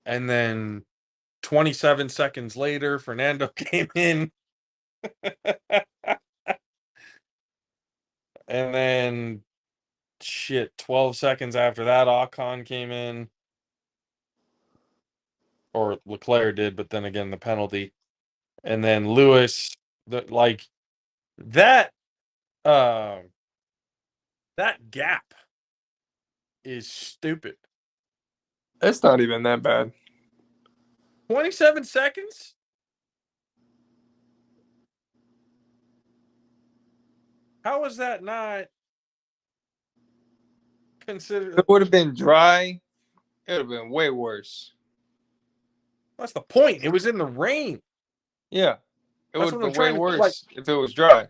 and then 27 seconds later, Fernando came in. And then 12 seconds after that, Ocon came in. Or Leclerc did, but then again, the penalty. And then Lewis, that gap is stupid. It's not even that bad. 27 seconds? How is that not considered? If it would have been dry, it would have been way worse. That's the point. It was in the rain. Yeah. It would have been way worse worse if it was dry.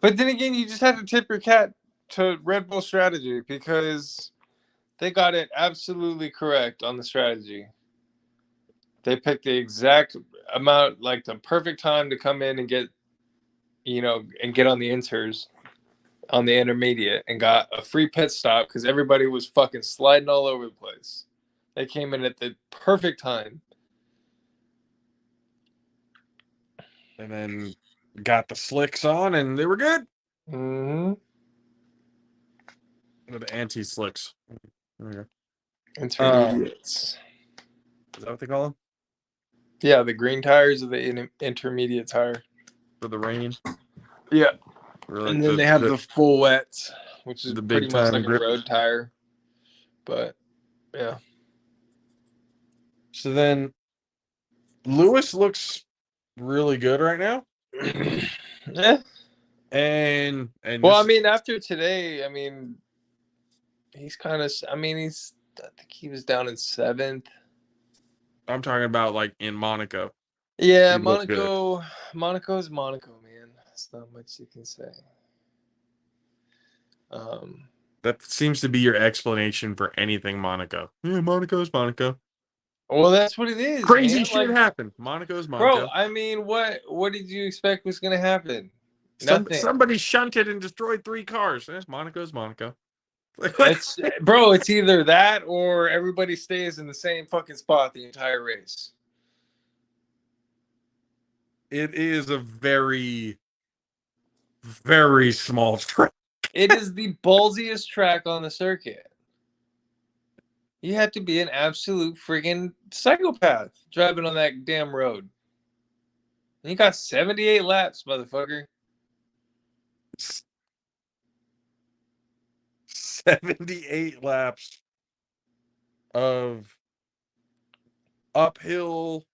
But then again, you just have to tip your cap to Red Bull strategy, because they got it absolutely correct on the strategy. They picked the exact amount, like the perfect time to come in and get, and get on the inters, on the intermediate, and got a free pit stop because everybody was fucking sliding all over the place. They came in at the perfect time. and then got the slicks on, and they were good. Mm-hmm. The anti-slicks. There we go. Intermediates. Is that what they call them? Yeah, the green tires are the intermediate tire. For the rain? Yeah. Or like And then they have the full wets, which is the pretty big much time like grip. a road tire. But yeah. So then Lewis looks really good right now. Yeah. And Well, this, I mean, after today, I mean, he's kind of. I mean, I think he was down in 7th. I'm talking about like in Monaco. Yeah, He looked good. Monaco's Monaco, man. That's not much you can say. That seems to be your explanation for anything Monaco. Yeah, Monaco's Monaco. Well, that's what it is. Crazy man. shit Like, happened. Monaco's bro, Monaco. I mean, what did you expect was gonna happen? Nothing. Somebody shunted and destroyed 3 cars. Monaco's Monaco. It's bro, it's either that or everybody stays in the same fucking spot the entire race. It is a very, very small track. It is the ballsiest track on the circuit. You have to be an absolute friggin' psychopath driving on that damn road. And you got 78 laps, motherfucker. 78 laps of uphill,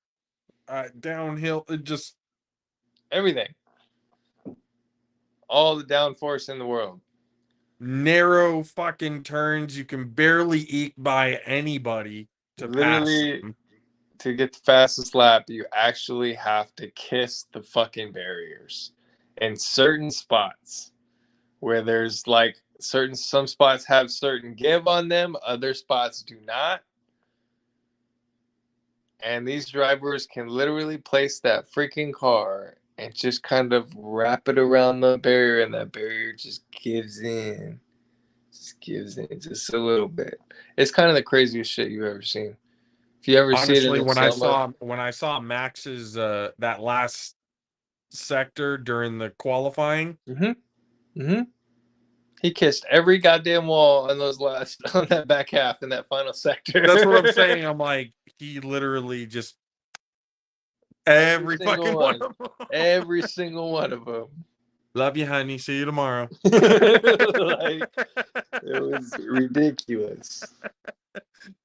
downhill, just Everything. All the downforce in the world. narrow fucking turns. You can barely eke by anybody to Literally, pass. to get the fastest lap, you actually have to kiss the fucking barriers. In certain spots where there's like some spots have certain give on them, other spots do not. And these drivers can literally place that freaking car and just kind of wrap it around the barrier, and that barrier just gives in. Just gives in just a little bit. It's kind of the craziest shit you've ever seen. If you ever see it Honestly, in when I saw Max's that last sector during the qualifying, he kissed every goddamn wall on those last on that back half in that final sector. that's what I'm saying. I'm like, he literally just every fucking one of them. Every single one of them. Love you, honey. See you tomorrow. Like, it was ridiculous.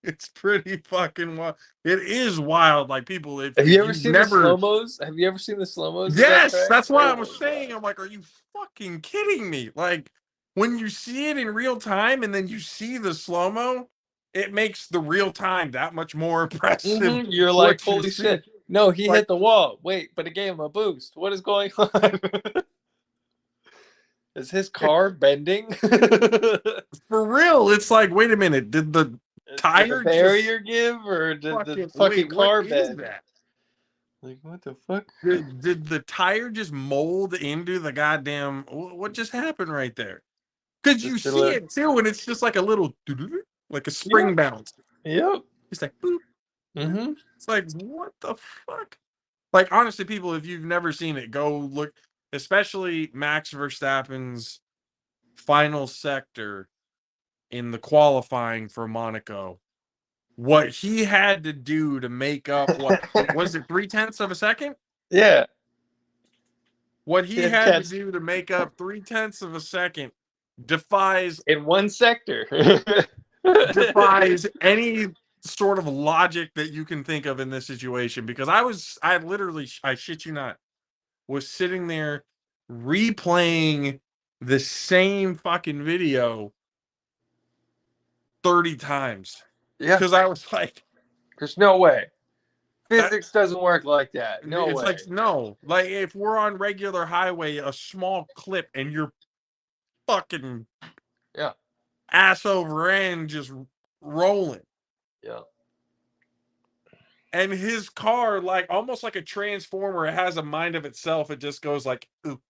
It's pretty fucking wild. It is wild. Like people, if Have you ever seen never... the slow-mos? Have you ever seen the slow-mos? Yes, that's why I was saying. I'm like, are you fucking kidding me? Like when you see it in real time and then you see the slow-mo, it makes the real time that much more impressive. You're like, holy shit. No, he hit the wall. Wait, but it gave him a boost. What is going on? Is his car bending? For real, it's like, wait a minute, did the tire barrier give, or did the fucking car bend? That? Like, what the fuck? Did the tire just mold into the goddamn? What just happened right there? Because you see it too, and it's just like a little, like a spring bounce. Yep. It's like, boop. It's like, what the fuck? Like, honestly, people, if you've never seen it, go look. Especially Max Verstappen's final sector in the qualifying for Monaco. What he had to do to make up, what was it, 0.3 of a second? Yeah. What he had to do to make up 0.3 of a second defies in one sector. Defies any sort of logic that you can think of in this situation. Because I literally, I shit you not, was sitting there replaying the same fucking video 30 times. Yeah. Because I was like, there's no way. Physics doesn't work like that. No it's way. like, no. Like, if we're on regular highway, a small clip, and you're fucking ass over end just rolling. Yeah. And his car, like, almost like a transformer, it has a mind of itself. It just goes like, ooh.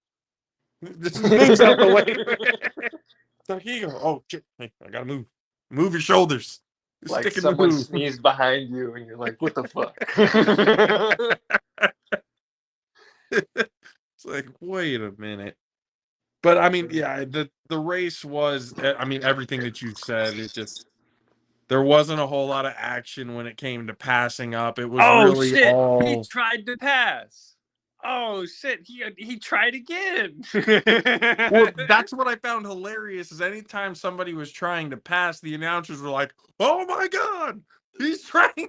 Just moves out the way. So he goes, oh, shit. Hey, I gotta move. Move your shoulders. Like someone sneezed behind you and you're like, what the fuck? It's like, wait a minute. But I mean, yeah, the race was, I mean, everything that you said, it just, there wasn't a whole lot of action when it came to passing up. It was Oh really shit! He all. tried to pass. Oh shit! He tried again. Well, that's what I found hilarious is anytime somebody was trying to pass, the announcers were like, "Oh my god, he's trying!"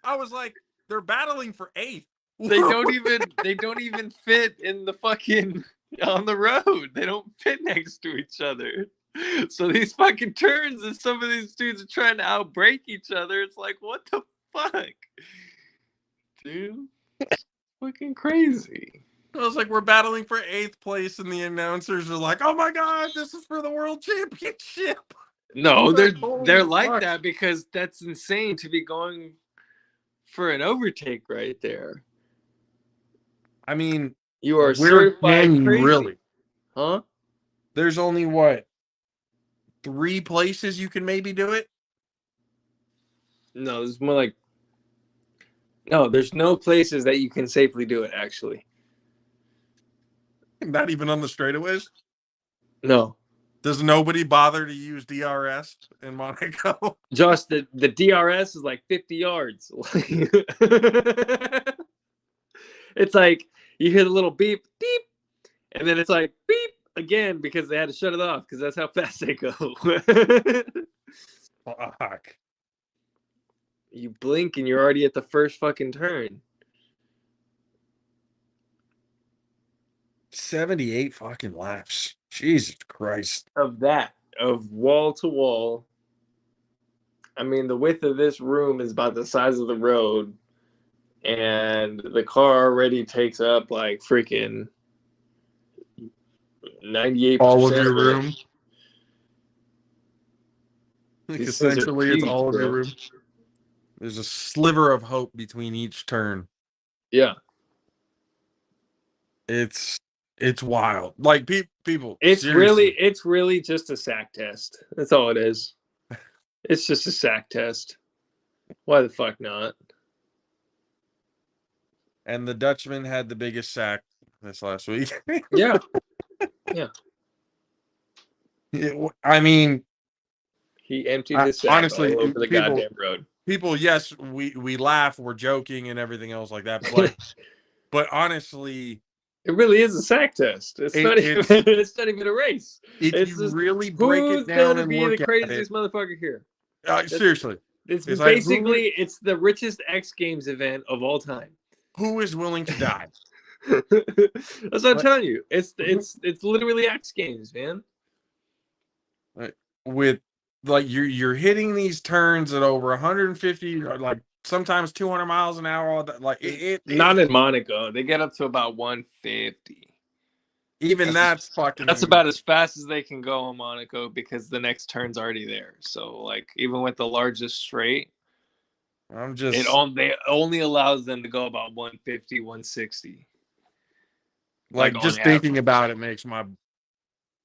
I was like, they're battling for eighth. They don't even fit in the fucking on the road. They don't fit next to each other. So these fucking turns and some of these dudes are trying to outbreak each other. It's like, what the fuck? Dude. It's fucking crazy. I was like, we're battling for eighth place, and the announcers are like, "Oh my god, this is for the world championship." No, Like, they're holy like fuck. that because that's insane to be going for an overtake right there. I mean, You are where certified can you crazy. really? Huh? There's only what, 3 places you can maybe do it? No, it's more like no, there's no places that you can safely do it, actually. Not even on the straightaways? No. Does nobody bother to use DRS in Monaco? Josh, the DRS is like 50 yards. It's like you hear the little beep, beep, and then it's like beep again because they had to shut it off because that's how fast they go. Fuck. You blink and you're already at the first fucking turn. 78 fucking laps. Jesus Christ. Of wall to wall. I mean, the width of this room is about the size of the road, and the car already takes up like freaking 98% All of your of it. room. Like These things are essentially, it's huge, all of your bro. room. There's a sliver of hope between each turn. Yeah. It's wild. Like people. It's seriously. really just a sack test. That's all it is. It's just a sack test. Why the fuck not? And the Dutchman had the biggest sack this last week. Yeah. I mean, He emptied his sack honestly, all over the goddamn road. People, yes, we laugh, we're joking, and everything else like that. But honestly, It really is a sack test. It's not even a race. If It's you just really break it down and be look the at craziest it, motherfucker here. seriously, It's it's like, basically it's the richest X Games event of all time. who is willing to die? That's what I'm telling you. It's literally X Games, man. With like you're hitting these turns at over 150, or like sometimes 200 miles an hour. Like Not in Monaco. They get up to about 150. Even that's fucking. That's about as fast as they can go in Monaco because the next turn's already there. So like even with the largest straight, they only allows them to go about 150, 160. Like just thinking about it makes my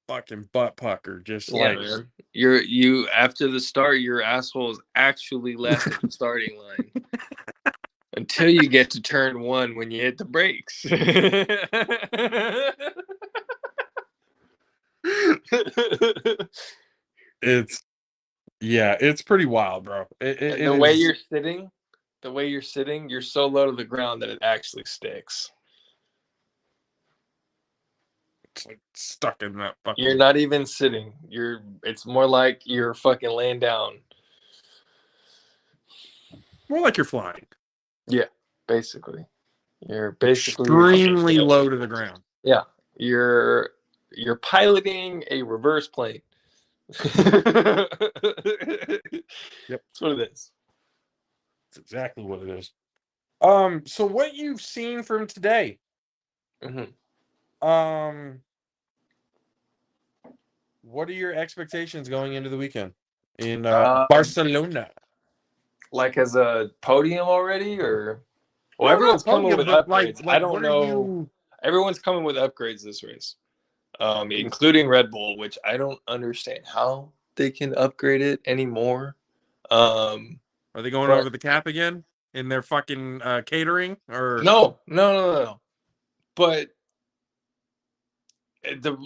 fucking butt pucker. Just like, man. You after the start, your asshole is actually left at the starting line. Until you get to turn 1 when you hit the brakes. it's pretty wild, bro. The way you're sitting, you're so low to the ground that it actually sticks. It's like stuck in that fucking. You're not even sitting. It's more like you're fucking laying down. More like you're flying. Yeah, basically. You're basically extremely low to the ground. Yeah, you're piloting a reverse plane. Yep, that's what it is. That's exactly what it is. So what you've seen from today? Mm-hmm. What are your expectations going into the weekend in Barcelona? Like as a podium already, or well, everyone's coming with upgrades. I don't know. Everyone's coming with upgrades this race, including Red Bull, which I don't understand how they can upgrade it anymore. Are they going over the cap again in their fucking catering? Or no. but the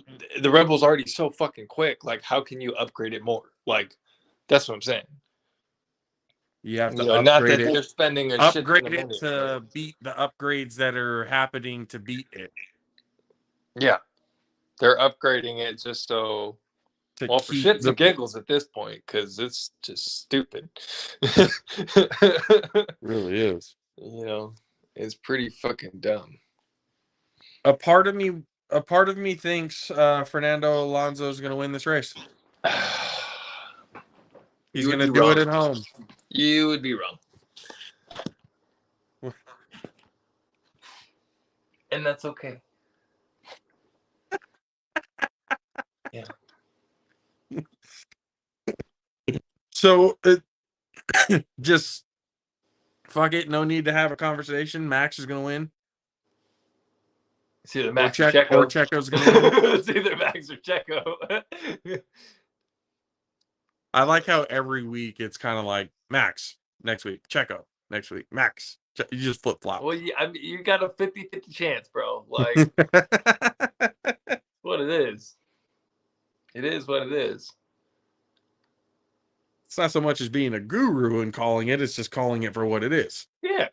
Red Bull's already so fucking quick. Like, how can you upgrade it more? Like, that's what I'm saying. You have to Not upgrade that it. they're spending a shit ton Upgrade of it money. to beat the upgrades that are happening to beat it. Yeah, they're upgrading it just so. To Well, for keep shits the and giggles at this point, because it's just stupid. really is. It's pretty fucking dumb. A part of me thinks Fernando Alonso is going to win this race. He's going to do it at home. You would be wrong. And that's okay. Yeah. So just fuck it. No need to have a conversation. Max is going to win. It's either Max or Or Checo. Checo's going to win. It's either Max or Checo. I like how every week it's kind of like Max next week, Checo next week, Max. You just flip flop. Well, you got a 50-50 chance, bro. Like, what it is. It is what it is. It's not so much as being a guru and calling it, it's just calling it for what it is. Yeah.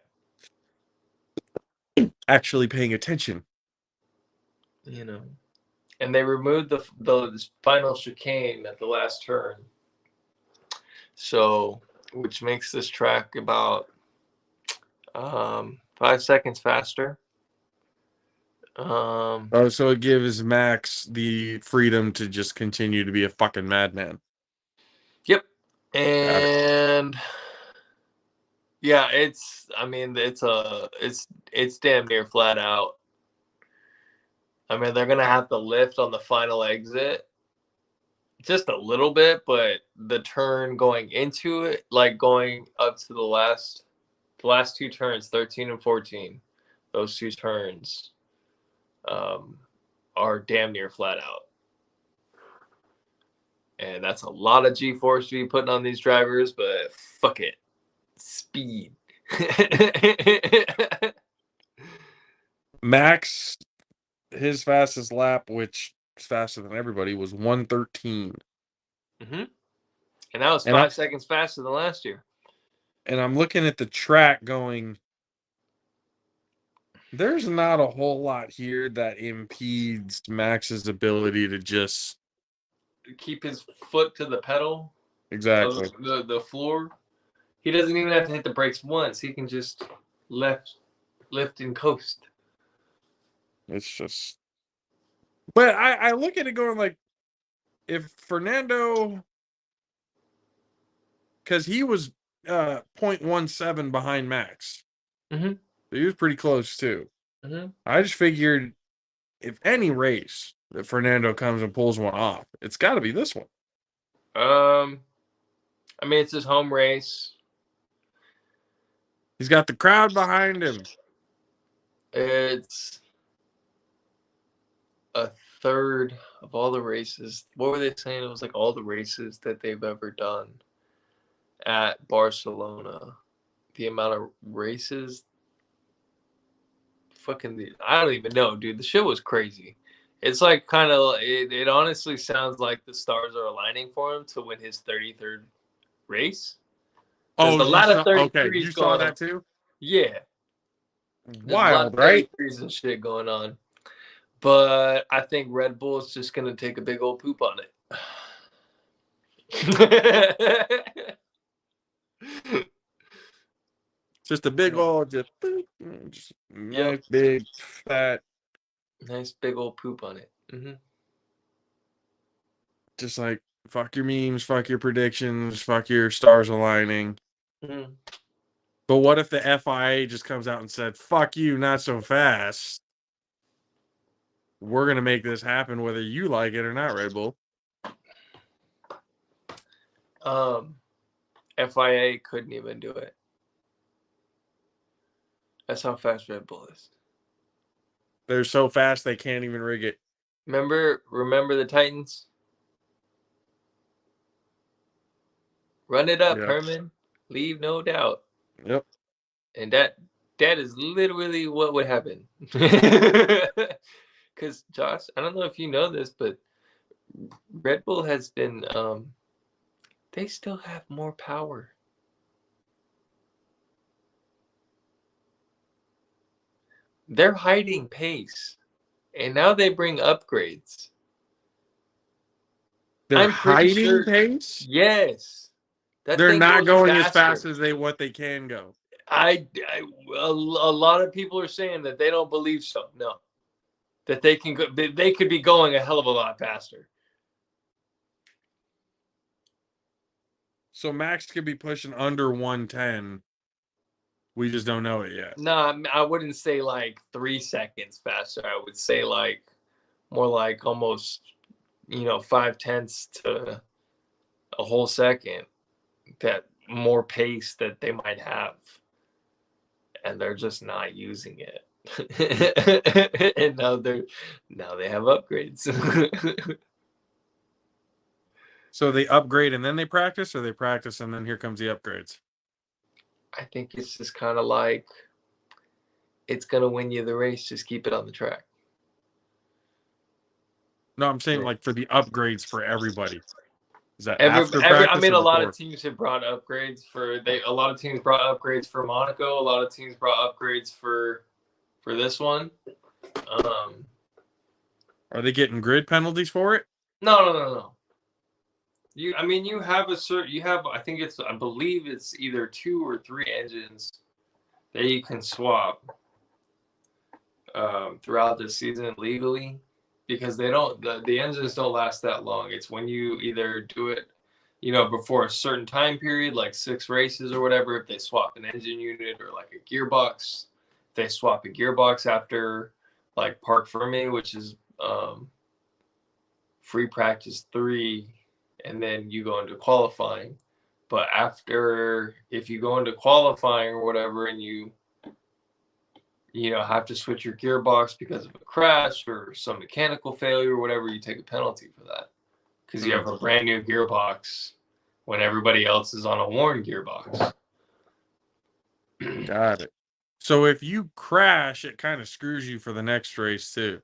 Actually paying attention. And they removed the final chicane at the last turn. So, which makes this track about 5 seconds faster. So it gives Max the freedom to just continue to be a fucking madman. Yep. And yeah, it's damn near flat out. I mean, they're gonna have to lift on the final exit just a little bit, but the turn going into it, like going up to the last 2 turns, 13 and 14, those 2 turns are damn near flat out. And that's a lot of G-force to be putting on these drivers, but fuck it. Speed. Max, his fastest lap, which is faster than everybody, was 1:13. Mm-hmm. And that was 5 seconds faster than last year. And I'm looking at the track going, there's not a whole lot here that impedes Max's ability to just keep his foot to the pedal. Exactly. The floor. He doesn't even have to hit the brakes once. He can just lift and coast. It's just. But I look at it going like, if Fernando, because he was 0.17 behind Max. Mm-hmm. So he was pretty close too. Mm-hmm. I just figured if any race that Fernando comes and pulls one off, it's got to be this one. I mean, it's his home race. He's got the crowd behind him. It's a third of all the races. What were they saying? It was like all the races that they've ever done at Barcelona. The amount of races. I don't even know, dude. The shit was crazy. It's like kind of, it honestly sounds like the stars are aligning for him to win his 33rd race. There's a lot of 33s okay, you saw that too? Yeah. Wild, right? 33s and shit going on. But I think Red Bull is just going to take a big old poop on it. Just a big old, just nice, big, fat. Nice big old poop on it. Mm-hmm. Just like, fuck your memes, fuck your predictions, fuck your stars aligning. Mm-hmm. But what if the FIA just comes out and said, fuck you, not so fast? We're going to make this happen whether you like it or not, Red Bull. FIA couldn't even do it. That's how fast Red Bull is. They're so fast they can't even rig it. Remember the Titans? Run it up, Herman. Leave no doubt. Yep. And that That is literally what would happen. Because Josh, I don't know if you know this, but Red Bull has been they still have more power. They're hiding pace, and now they bring upgrades. They're I'm pretty hiding sure. pace. Yes, that They're thing not goes going as faster. fast as what they can go. A lot of people are saying that they don't believe so. No, that they can go. They could be going a hell of a lot faster. So Max could be pushing under 110. We just don't know it yet. No, I wouldn't say like 3 seconds faster. I would say like more like almost 5/10 to a whole second. That more pace that they might have, and they're just not using it. And now they have upgrades. So they upgrade and then they practice, or they practice and then here comes the upgrades? I think it's just kind of like it's gonna win you the race. Just keep it on the track. No, I'm saying like for the upgrades for everybody. Is that Every, after every I practice mean, or a lot before? of teams have brought upgrades for a lot of teams brought upgrades for Monaco. A lot of teams brought upgrades for this one. Are they getting grid penalties for it? No. You have I believe it's either 2 or 3 engines that you can swap throughout the season legally, because the engines don't last that long. It's when you either do it, before a certain time period, like 6 races or whatever, if they swap an engine unit or like a gearbox, if they swap a gearbox after like Parc Fermé, which is free practice 3, and then you go into qualifying. But if you go into qualifying or whatever, and you have to switch your gearbox because of a crash or some mechanical failure or whatever, you take a penalty for that, because you have a brand new gearbox when everybody else is on a worn gearbox. Got it. So if you crash, it kind of screws you for the next race too.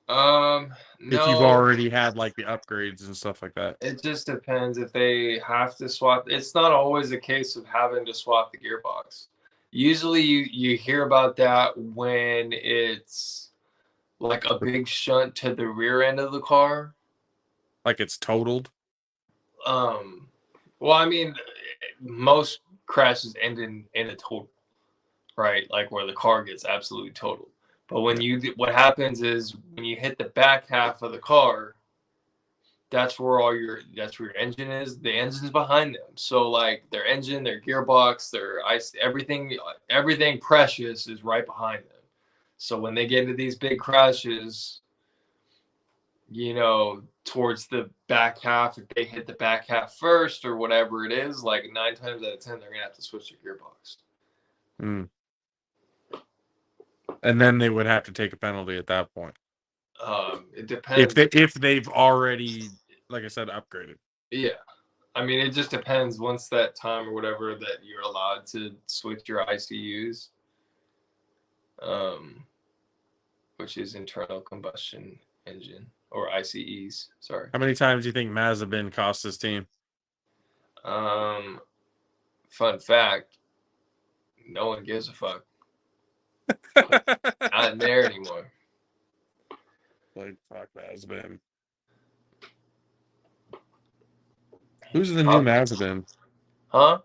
No. If you've already had like the upgrades and stuff like that. It just depends if they have to swap. It's not always a case of having to swap the gearbox. Usually you hear about that when it's like a big shunt to the rear end of the car. Like it's totaled? Well, I mean, most crashes end in a total, right? Like where the car gets absolutely totaled. But what happens is when you hit the back half of the car, that's where your engine is. The engine's behind them. So like their engine, their gearbox, their ice, everything precious is right behind them. So when they get into these big crashes, towards the back half, if they hit the back half first or whatever it is, like 9 times out of 10, they're gonna have to switch their gearbox. And then they would have to take a penalty at that point. It depends if they've already, like I said, upgraded. Yeah, I mean, it just depends. Once that time or whatever that you're allowed to switch your ICUs, which is internal combustion engine, or ICEs. Sorry. How many times do you think Mazepin cost his team? Fun fact: no one gives a fuck. Not there anymore. Like, fuck Mazepin. Who's the new Mazepin? Huh?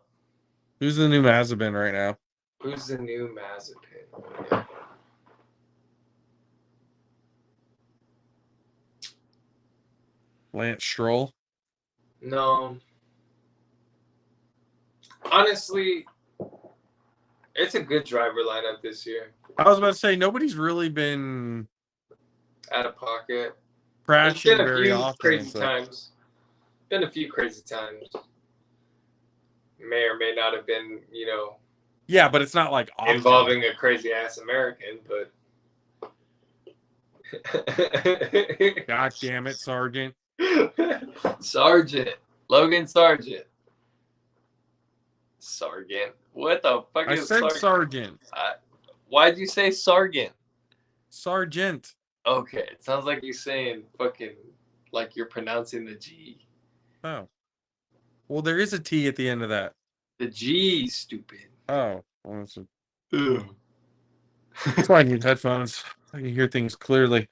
Who's the new Mazepin right now? Who's the new Mazepin? Lance Stroll? No. Honestly, it's a good driver lineup this year. I was about to say, nobody's really been out of pocket. crashing There's been a very few often. crazy times. Been a few crazy times. May or may not have been, Yeah, but it's not like often. Involving a crazy ass American, but God damn it, Sergeant. Sargent. Logan Sargent. Sargent. What the fuck I is said Sargent? Sargent. Why'd you say Sargent? Sargent. Okay, it sounds like you're saying fucking like you're pronouncing the G. Oh. Well, there is a T at the end of that. The G, stupid. Oh. Well, Ugh. that's why I need headphones. I can hear things clearly.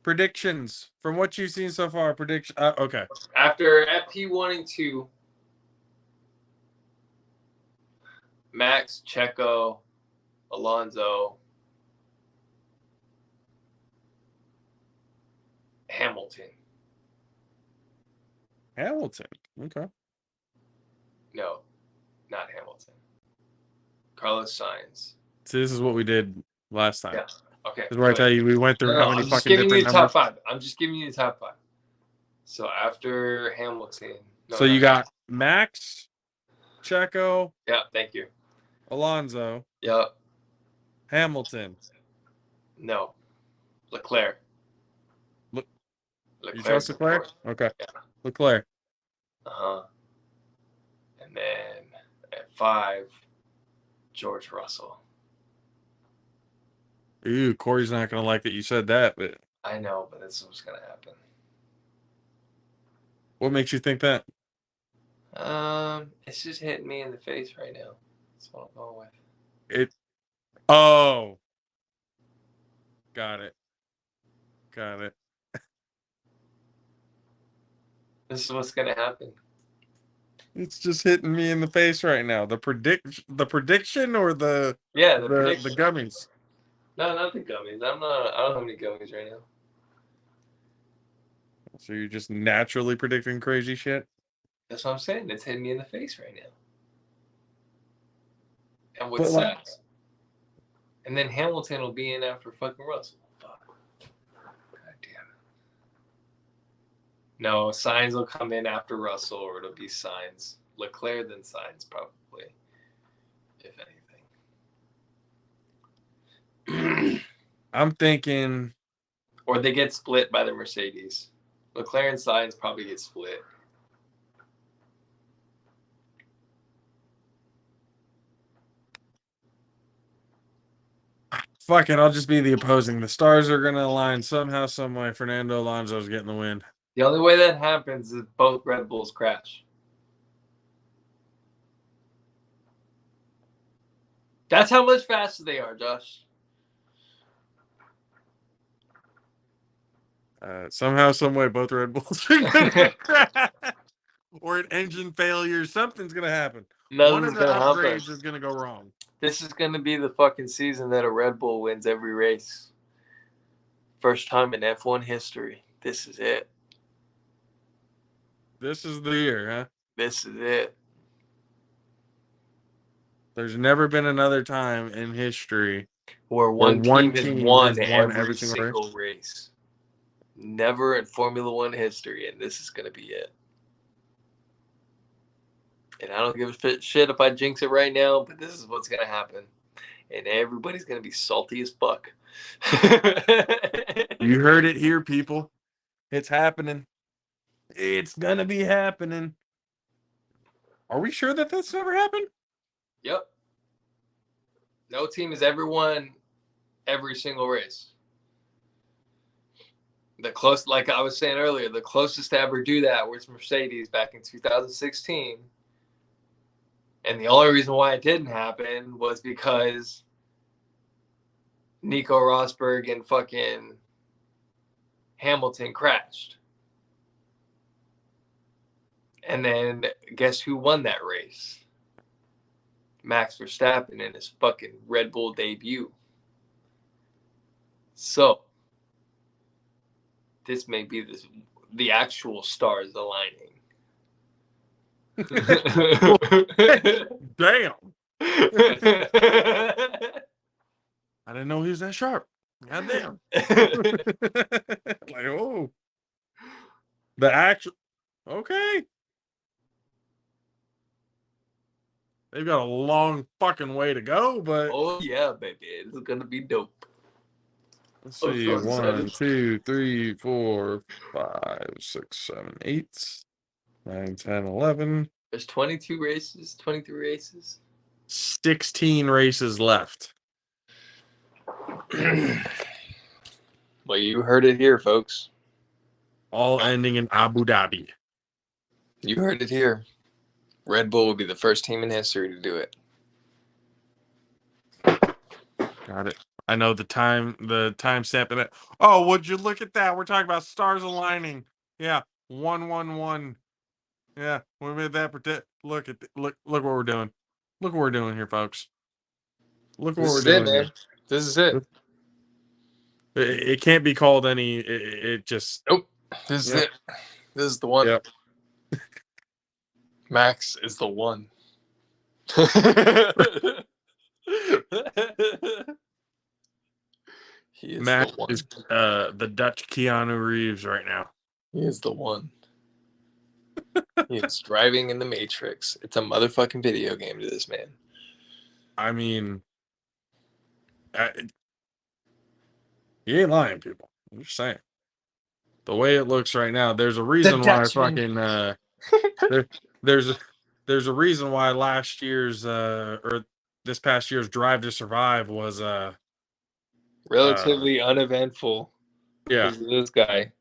Predictions from what you've seen so far. Prediction. Okay. After FP1 and 2, Max, Checo, Alonso, Hamilton. Hamilton. Okay. No, not Hamilton. Carlos Sainz. So this is what we did last time. Yeah. Okay. This is where I tell you we went through how many I'm just fucking giving you different the top numbers. 5. I'm just giving you the top 5. So after Hamilton. No, So you not got Max, Checo, Yeah, thank you. Alonso, Yeah. Hamilton. No. Leclerc. You Leclerc's trust in Leclerc? fourth. Okay. Yeah. Leclerc. Uh-huh. And then at 5, George Russell. Ooh, Corey's not gonna like that you said that, but I know, but this is what's gonna happen. what makes you think that? It's just hitting me in the face right now. That's what I'm going with. Oh. Got it. This is what's gonna happen. It's just hitting me in the face right now. The prediction or the Yeah, the the prediction. gummies. No, not the gummies. I don't have any gummies right now. So you're just naturally predicting crazy shit? That's what I'm saying. It's hitting me in the face right now. And what But, like- sucks? And then Hamilton will be in after fucking Russell. Fuck. God damn it. No, Sainz will come in after Russell, or it'll be Sainz. Leclerc, then Sainz, probably. If anything. I'm thinking Or they get split by the Mercedes. Leclerc and Sainz probably get split. fuck it, I'll just be the opposing. The stars are gonna align somehow, some way. Fernando Alonso's getting the win. The only way that happens is both Red Bulls crash. That's how much faster they are, Josh. Somehow, some way, both Red Bulls are gonna crash. Or an engine failure. Something's gonna happen. One of Nothing's the gonna happen. upgrades is gonna go wrong. This is gonna be the fucking season that a Red Bull wins every race. First time in F1 history. This is it. This is the year, huh? This is it. There's never been another time in history Where one team has team won has won every single race. Never in Formula One history, and this is gonna be it. And I don't give a shit if I jinx it right now, but this is what's gonna happen, and everybody's gonna be salty as fuck. You heard it here, people. It's happening. It's gonna be happening. Are we sure that that's never happened? Yep. No team has ever won every single race. Like I was saying earlier, the closest to ever do that was Mercedes back in 2016. And the only reason why it didn't happen was because Nico Rosberg and fucking Hamilton crashed. And then guess who won that race? Max Verstappen in his fucking Red Bull debut. So, this may be the actual stars aligning. Damn. I didn't know he was that sharp. God damn. Like, oh. The actual. Okay. They've got a long fucking way to go, but. Oh, yeah, baby. It's going to be dope. Let's see. 1, 2, 3, 4, 5, 6, 7, 8, 9, 10, 11. There's 22 races, 23 races. 16 races left. Well, you heard it here, folks. All ending in Abu Dhabi. You heard it here. Red Bull will be the first team in history to do it. Got it. I know the time stamp in it. Oh, would you look at that? We're talking about stars aligning. Yeah, 111. Yeah, we made that protect. Look what we're doing. Look what we're doing here, folks. Look what This we're is it, doing man. This is it. here. It can't be called any. It just. Nope. This is Yep. it. This is the one. Yep. Max is the one. He is Matt the one. is the Dutch Keanu Reeves right now. He is the one. He is driving in the Matrix. It's a motherfucking video game to this man. I mean, he ain't lying, people. I'm just saying. The way it looks right now, there's a reason why fucking there's a reason why last year's or this past year's Drive to Survive was Relatively uneventful. yeah, Because of this guy.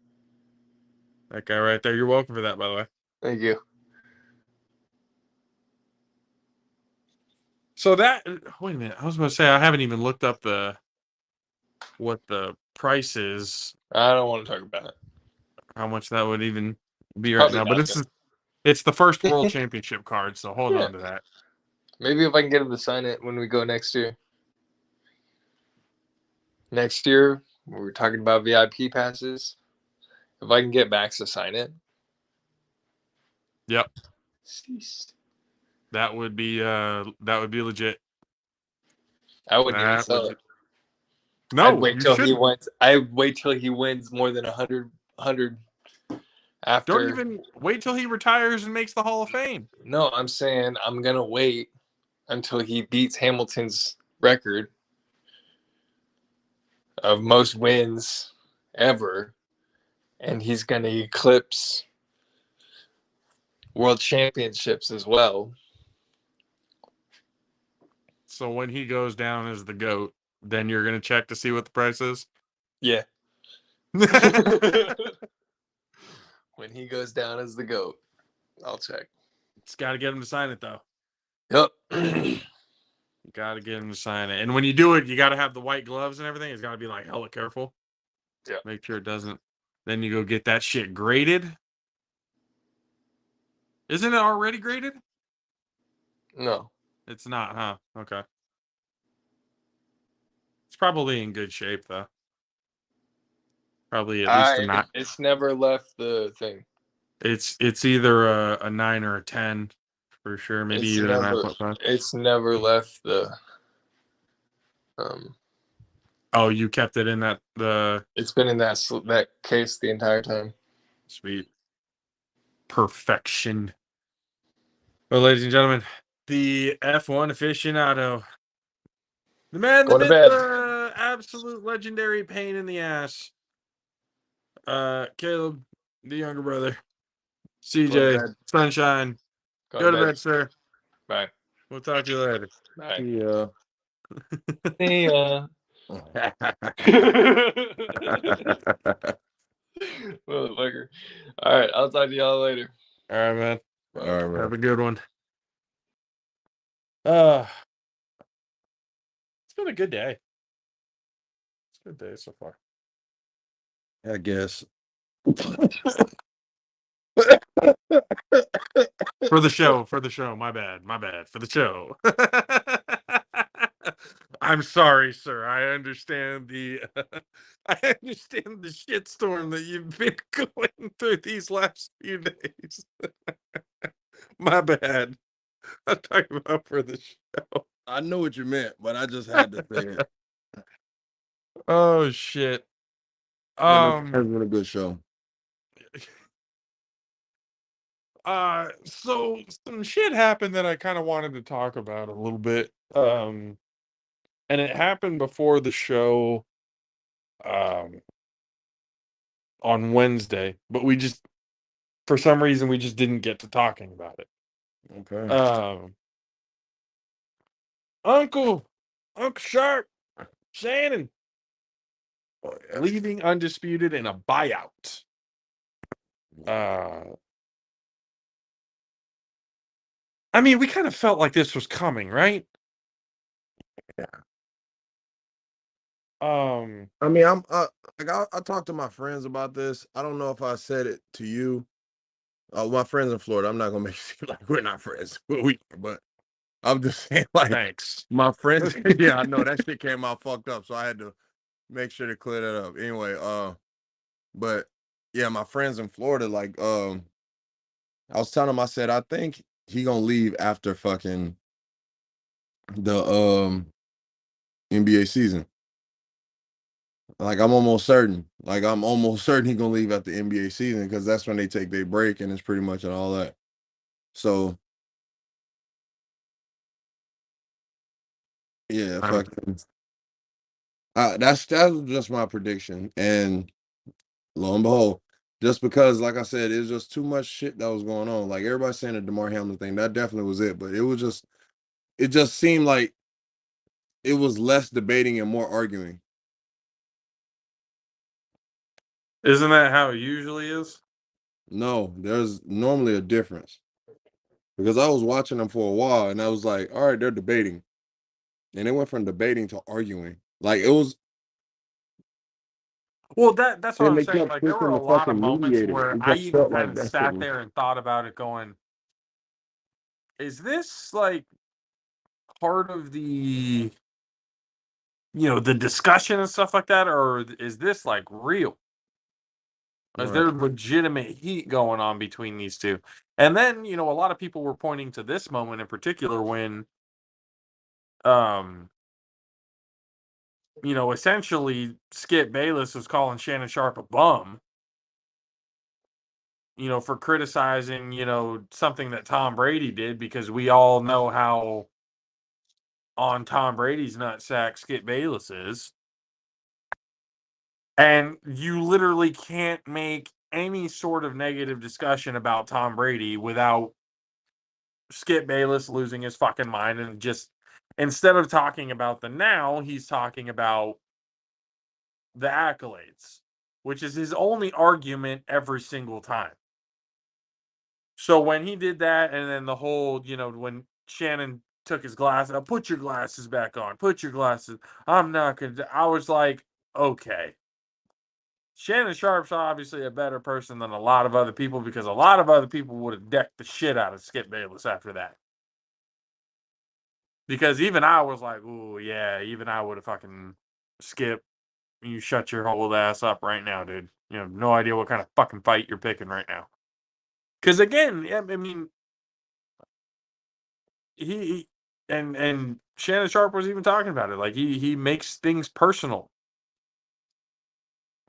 that guy right there. You're welcome for that, by the way. Thank you. So that wait a minute, I was going to say I haven't even looked up what the price is, I don't want to talk about it. how much that would even be right Probably now. But nothing. it's the first World Championship card, so hold Yeah. on to that. Maybe if I can get him to sign it when we go next year. Next year, we were talking about VIP passes. If I can get Max to sign it. Yep. Ceased. That would be legit. I wouldn't even That sell would it. No, I'd wait you till he shouldn't. wins. I'd wait till he wins more than 100 after. Don't even wait till he retires and makes the Hall of Fame. No, I'm saying I'm gonna wait until he beats Hamilton's record of most wins ever, and he's gonna eclipse world championships as well. So when he goes down as the GOAT, then you're gonna check to see what the price is. Yeah. When he goes down as the GOAT, I'll check. It's got to get him to sign it though. Yep. You got to get him to sign it, and when you do it, you got to have the white gloves and everything. It's got to be like hella careful. Yeah. Make sure it doesn't. Then you go get that shit graded. Isn't it already graded? No. It's not, huh? Okay. It's probably in good shape though. Probably at least a 9. It's never left the thing. It's either a 9 or a 10 for sure. Maybe It's even never, a 9.5. It's never left the. Oh, you kept it in the It's been in that case the entire time. sweet perfection. Well, ladies and gentlemen, the F1 aficionado, the man, the Going to myth, bed. the absolute legendary pain in the ass. Caleb, the younger brother, Go to CJ, bed. Sunshine. Go to bed, sir. Bye. We'll talk to you later. Bye. Yeah. See ya. Motherfucker. All right, I'll talk to y'all later. All right, man. All right, man. Have a good one. It's been a good day. It's a good day so far. I guess. For the show. My bad. For the show. I'm sorry, sir. I understand the shitstorm that you've been going through these last few days. My bad. I'm talking about for the show. I know what you meant, but I just had to say it. Oh shit. It's been a good show. So some shit happened that I kind of wanted to talk about a little bit. And it happened before the show on Wednesday, but we just for some reason we just didn't get to talking about it. Okay. Uncle Sharp, Shannon, Oh, yeah. leaving undisputed in a buyout. I mean, we kind of felt like this was coming, right? Yeah. I mean, I talked to my friends about this. I don't know if I said it to you. My friends in Florida. I'm not gonna make it seem like we're not friends, but I'm just saying, like, thanks. my friends. Yeah, I know that shit came out fucked up, so I had to make sure to clear that up. Anyway, but yeah, my friends in Florida, like, I was telling them, I said, I think he gonna leave after fucking the NBA season. Like, I'm almost certain. Like, I'm almost certain he gonna leave after the NBA season because that's when they take their break and it's pretty much and all that. So yeah, fucking. That's just my prediction, and lo and behold, just because, like I said, it's just too much shit that was going on. Like everybody saying the DeMar Hamlin thing, that definitely was it, but it just seemed like it was less debating and more arguing. Isn't that how it usually is? No, there's normally a difference because I was watching them for a while and I was like, all right, they're debating, and it went from debating to arguing. Like it was, Well, that's what and I'm they saying. kept Like, there were pushing a the lot of fucking moments mediator. where It I just even felt kind like of that shit sat was there and thought about it, going, is this like part of the, the discussion and stuff like that, or is this like real? Is right. there legitimate heat going on between these two? And then, a lot of people were pointing to this moment in particular when, um, essentially Skip Bayless was calling Shannon Sharp a bum, for criticizing, something that Tom Brady did, because we all know how on Tom Brady's nutsack Skip Bayless is. And you literally can't make any sort of negative discussion about Tom Brady without Skip Bayless losing his fucking mind, and just, instead of talking about the now, he's talking about the accolades, which is his only argument every single time. So when he did that, and then the whole, when Shannon took his glasses, put your glasses back on, put your glasses, I'm not gonna, I was like, okay. Shannon Sharp's obviously a better person than a lot of other people, because a lot of other people would have decked the shit out of Skip Bayless after that. Because even I was like, ooh, yeah, even I would have fucking Skip. You shut your whole ass up right now, dude. You have no idea what kind of fucking fight you're picking right now. Because again, I mean, he and Shannon Sharp was even talking about it. Like, he makes things personal.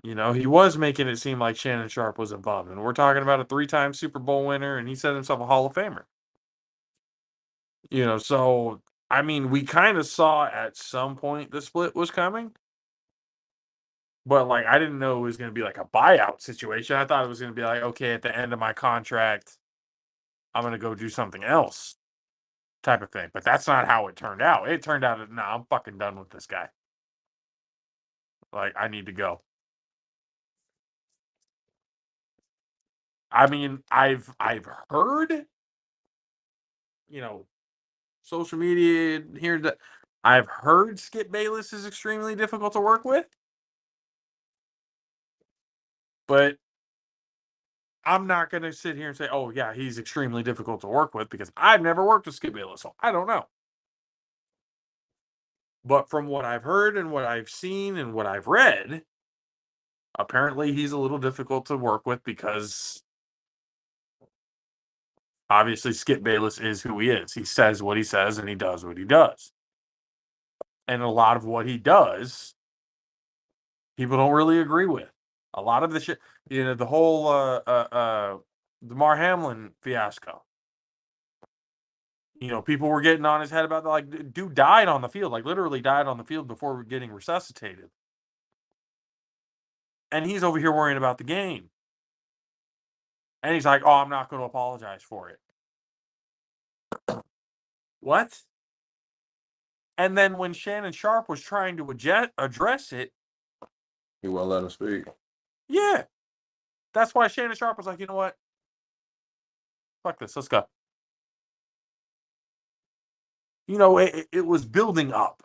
He was making it seem like Shannon Sharp was a bum, and we're talking about a 3-time Super Bowl winner, and he said himself a Hall of Famer. So I mean, we kind of saw at some point the split was coming, but like, I didn't know it was going to be like a buyout situation. I thought it was going to be like, okay, at the end of my contract, I'm going to go do something else, type of thing. But that's not how it turned out. It turned out, nah, I'm fucking done with this guy. Like, I need to go. I mean, I've heard, social media here that I've heard Skip Bayless is extremely difficult to work with, but I'm not going to sit here and say, oh yeah, he's extremely difficult to work with, because I've never worked with Skip Bayless, so I don't know. But from what I've heard and what I've seen and what I've read, apparently he's a little difficult to work with, because obviously Skip Bayless is who he is. He says what he says and he does what he does. And a lot of what he does, people don't really agree with. A lot of the shit, the whole DeMar Hamlin fiasco. People were getting on his head about that. Like, dude died on the field, like literally died on the field before getting resuscitated. And he's over here worrying about the game. And he's like, oh, I'm not going to apologize for it. what? And then when Shannon Sharp was trying to address it, He won't let him speak. yeah. That's why Shannon Sharp was like, you know what? Fuck this. Let's go. You know, it was building up.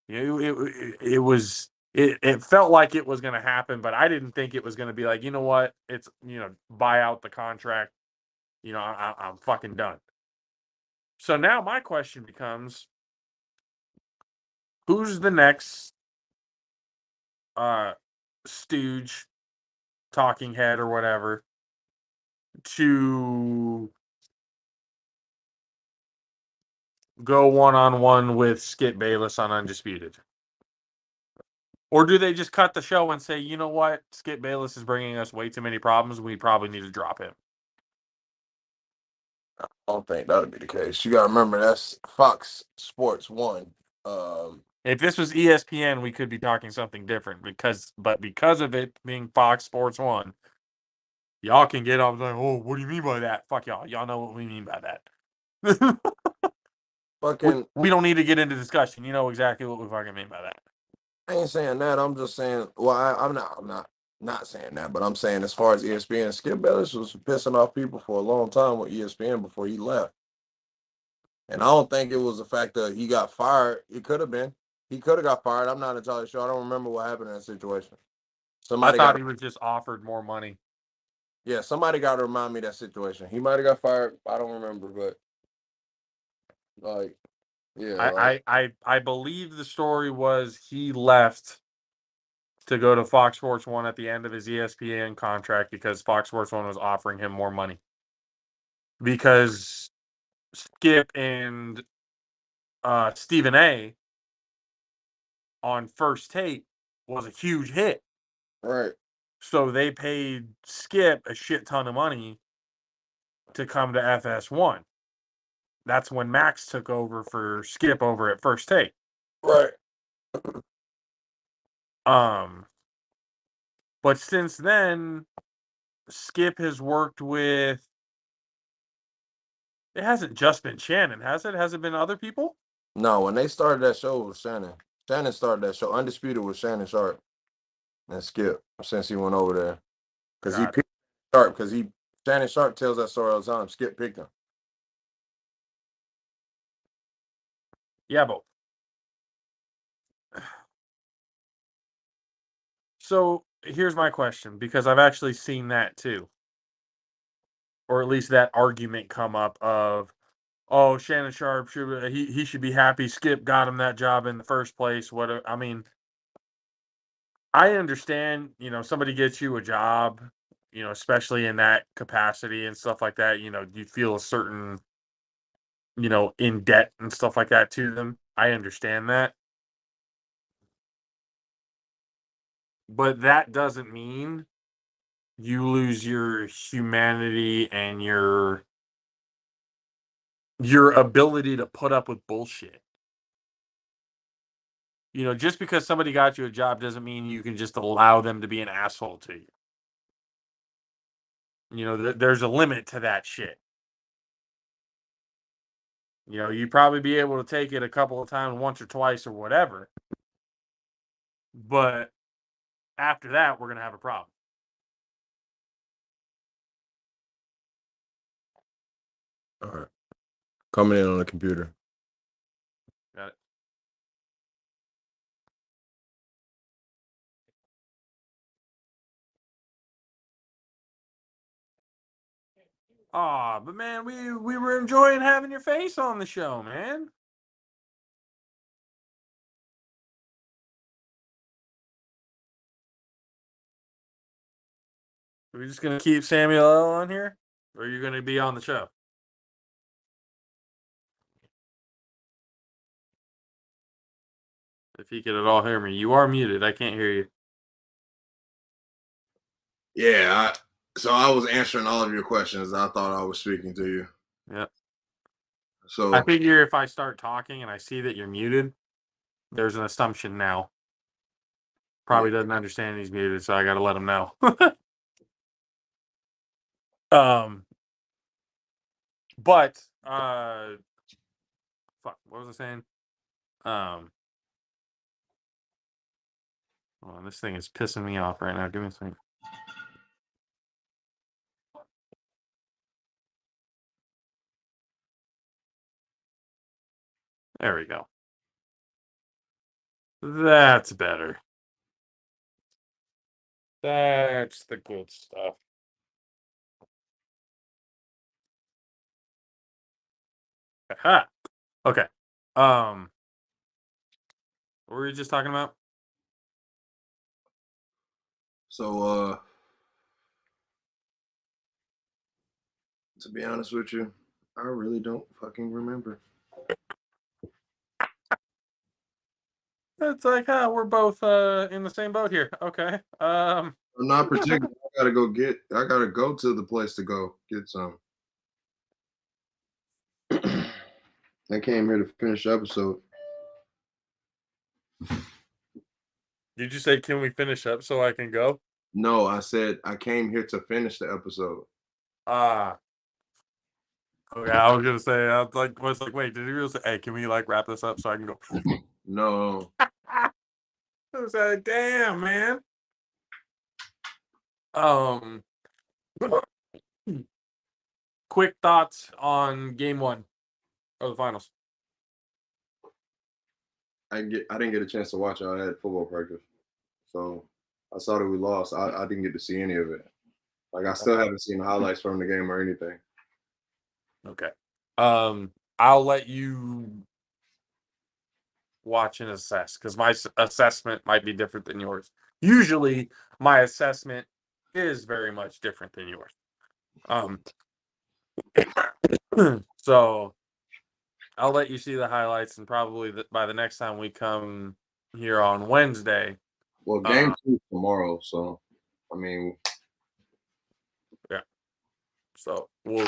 It felt like it was going to happen, but I didn't think it was going to be like, you know what? It's, buy out the contract. I'm fucking done. So now my question becomes, who's the next stooge, talking head or whatever to go one-on-one with Skip Bayless on Undisputed? Or do they just cut the show and say, you know what? Skip Bayless is bringing us way too many problems. We probably need to drop him. I don't think that would be the case. You got to remember, that's Fox Sports 1. If this was ESPN, we could be talking something different because of it being Fox Sports 1, y'all can get off like, oh, what do you mean by that? Fuck y'all. Y'all know what we mean by that. we don't need to get into discussion. You know exactly what we fucking mean by that. I ain't saying that. I'm just saying, well, I'm not saying that, but I'm saying as far as ESPN, Skip Bayless was pissing off people for a long time with ESPN before he left. And I don't think it was the fact that he got fired. It could have been. He could have got fired. I'm not entirely sure. I don't remember what happened in that situation. I thought he was just offered more money. Yeah, somebody got to remind me of that situation. He might have got fired. I don't remember, but like, yeah. I believe the story was he left to go to Fox Sports 1 at the end of his ESPN contract because Fox Sports 1 was offering him more money. Because Skip and Stephen A. on First Take was a huge hit. Right. So they paid Skip a shit ton of money to come to FS1. That's when Max took over for Skip over at First Take. Right. But since then, Skip has worked with. It hasn't just been Shannon, has it? Has it been other people? No, when they started that show, it was Shannon. Shannon started that show. Undisputed with Shannon Sharp and Skip since he went over there. Because he picked Sharp, Shannon Sharp tells that story all the time. Skip picked him. Yeah, but so here's my question, because I've actually seen that too. Or at least that argument come up of, oh, Shannon Sharp he should be happy Skip got him that job in the first place. I mean, I understand, somebody gets you a job, especially in that capacity and stuff like that, you feel a certain, in debt and stuff like that to them. I understand that. But that doesn't mean you lose your humanity and your ability to put up with bullshit. Just because somebody got you a job doesn't mean you can just allow them to be an asshole to you. There's a limit to that shit. You'd probably be able to take it a couple of times, once or twice or whatever. But after that, we're going to have a problem. All right. Coming in on the computer. Got it. Aw, but man, we were enjoying having your face on the show, man. Are we just going to keep Samuel L. on here? Or are you going to be on the show? If he could at all hear me. You are muted. I can't hear you. Yeah, so I was answering all of your questions. I thought I was speaking to you. Yeah. So I figure if I start talking and I see that you're muted, there's an assumption now. Probably doesn't understand he's muted, so I got to let him know. But was I saying? Hold on, this thing is pissing me off right now. Give me a second. There we go. That's better. That's the good stuff. Aha. Okay. What were you just talking about? So, to be honest with you, I really don't fucking remember. It's like, we're both in the same boat here. Okay. I'm not particular. I gotta go to the place to go get some. I came here to finish the episode. Did you say, can we finish up so I can go? No, I said I came here to finish the episode. Ah. Okay, I was gonna say, I was like, wait, did he really say, hey, can we like wrap this up so I can go? No. I was like, damn, man. Quick thoughts on game 1 of the finals. I didn't get a chance to watch it. I had football practice. So I saw that we lost. I didn't get to see any of it. Like I still haven't seen the highlights from the game or anything. Okay. I'll let you watch and assess because my assessment might be different than yours. Usually, my assessment is very much different than yours. So I'll let you see the highlights, and probably by the next time we come here on Wednesday. Well, game 2 tomorrow, so I mean, yeah. So we'll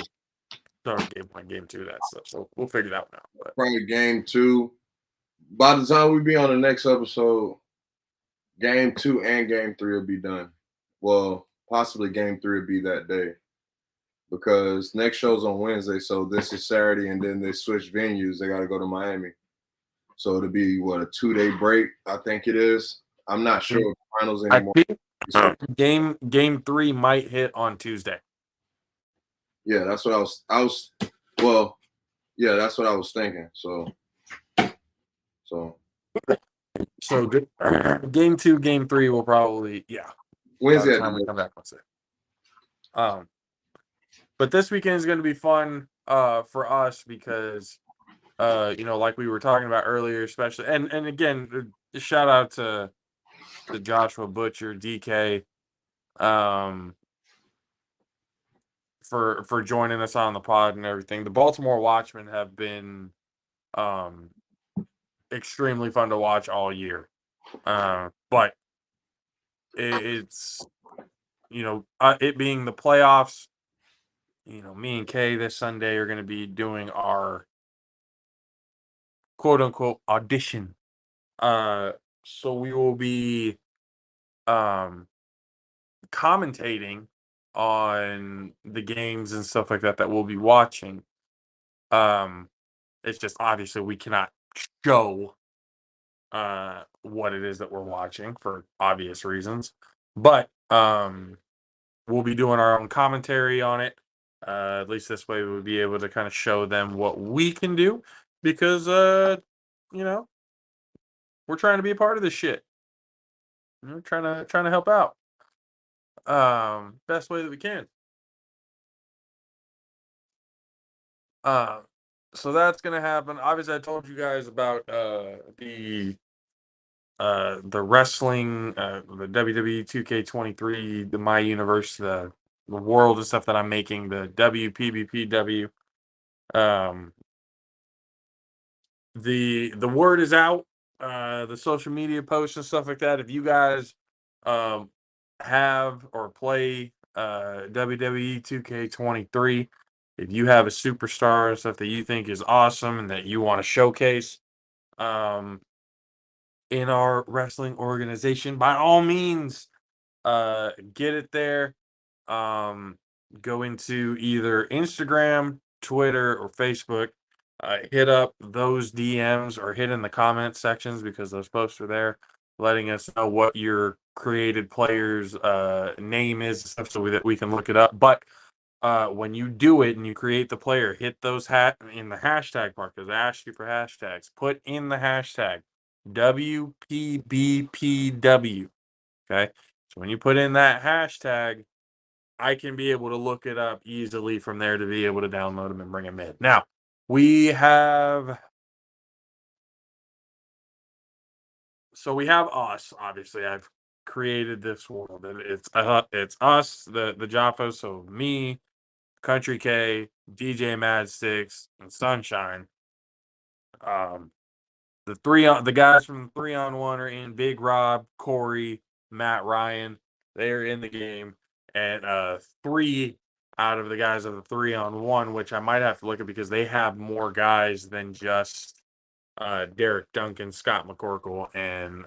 start game 1, game 2, that stuff. So we'll figure that one out. But probably game 2. By the time we be on the next episode, game 2 and game 3 will be done. Well, possibly game 3 will be that day. Because next show's on Wednesday, so this is Saturday, and then they switch venues. They got to go to Miami. So it'll be, what, a 2-day break, I think it is. I'm not sure of the finals anymore. I think game 3 might hit on Tuesday. Yeah, that's what that's what I was thinking. So game 2, game 3 will probably, Wednesday. By the time we come back, let's say. But this weekend is going to be fun for us because, like we were talking about earlier, especially, and again, shout out to Joshua Butcher, DK, for joining us on the pod and everything. The Baltimore Watchmen have been extremely fun to watch all year, but it's it being the playoffs. Me and Kay this Sunday are going to be doing our quote unquote audition. So we will be commentating on the games and stuff like that we'll be watching. It's just obviously we cannot show what it is that we're watching for obvious reasons. But we'll be doing our own commentary on it. At least this way we'll be able to kind of show them what we can do because we're trying to be a part of this shit. We're trying to help out. Best way that we can. So that's gonna happen. Obviously, I told you guys about the wrestling, the WWE 2K23, the My Universe, the world and stuff that I'm making, the WPBPW. The word is out. The social media posts and stuff like that. If you guys have or play WWE 2K23, if you have a superstar and stuff that you think is awesome and that you want to showcase in our wrestling organization, by all means, get it there. Go into either Instagram, Twitter, or Facebook. hit up those DMs or hit in the comment sections because those posts are there, letting us know what your created player's name is, stuff so that we can look it up. But when you do it and you create the player, hit those in the hashtag part because I asked you for hashtags. Put in the hashtag WPBPW. Okay, so when you put in that hashtag, I can be able to look it up easily from there to be able to download them and bring them in. Now, we have us. Obviously, I've created this world. It's us, the JAFFOs. So me, Country K, DJ Mad Sticks, and Sunshine. The guys from the 3-on-1 are in. Big Rob, Corey, Matt Ryan. They're in the game, and 3 out of the guys of the 3-on-1, which I might have to look at because they have more guys than just Derek Duncan, Scott McCorkle, and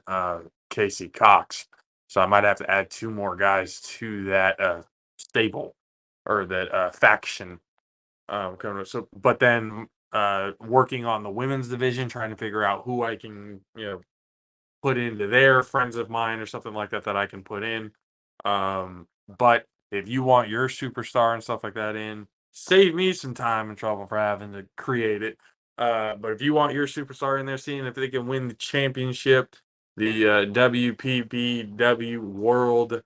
Casey Cox. So I might have to add 2 more guys to that stable or that faction coming up. So, but then working on the women's division, trying to figure out who I can, put into their friends of mine or something like that that I can put in. But if you want your superstar and stuff like that in, save me some time and trouble for having to create it. But if you want your superstar in there, seeing if they can win the championship, the WPBW World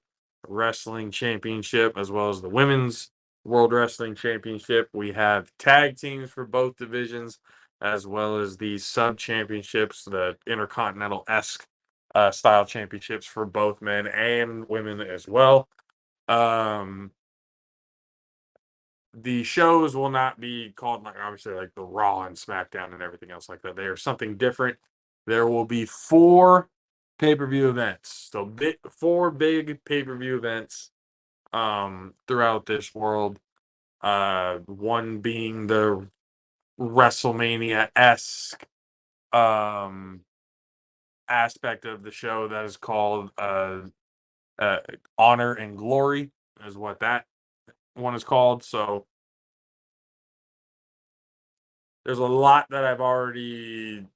Wrestling Championship, as well as the Women's World Wrestling Championship, we have tag teams for both divisions, as well as the sub championships, the Intercontinental esque style championships for both men and women as well. The shows will not be called like obviously like the Raw and SmackDown and everything else like that. They are something different. There will be 4 pay-per-view events. So 4 big pay-per-view events throughout this world. One being the WrestleMania-esque aspect of the show that is called Honor and Glory is what that one is called. So there's a lot that I've already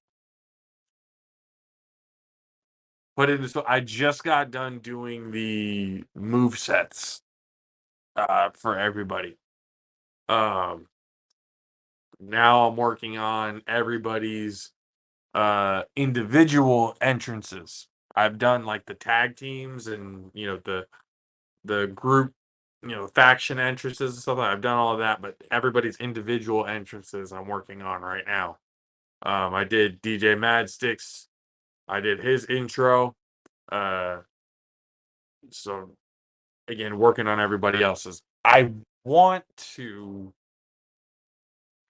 put into. So I just got done doing the move sets for everybody. Now I'm working on everybody's individual entrances. I've done like the tag teams and the group, faction entrances and stuff. I've done all of that, but everybody's individual entrances I'm working on right now. I did DJ Mad Sticks. I did his intro. So again, working on everybody else's. I want to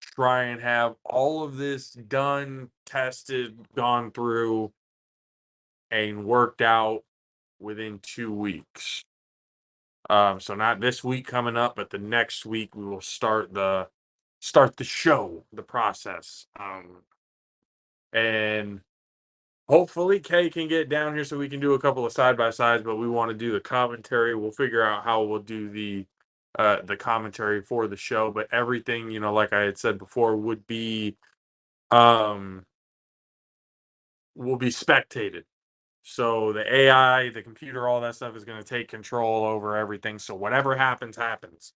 try and have all of this done, tested, gone through, and worked out within 2 weeks. So not this week coming up, but the next week we will start the show, the process. And hopefully Kay can get down here so we can do a couple of side by sides, but we want to do the commentary. We'll figure out how we'll do the commentary for the show, but everything, like I had said before, would be will be spectated. So the AI, the computer, all that stuff is going to take control over everything. So whatever happens, happens.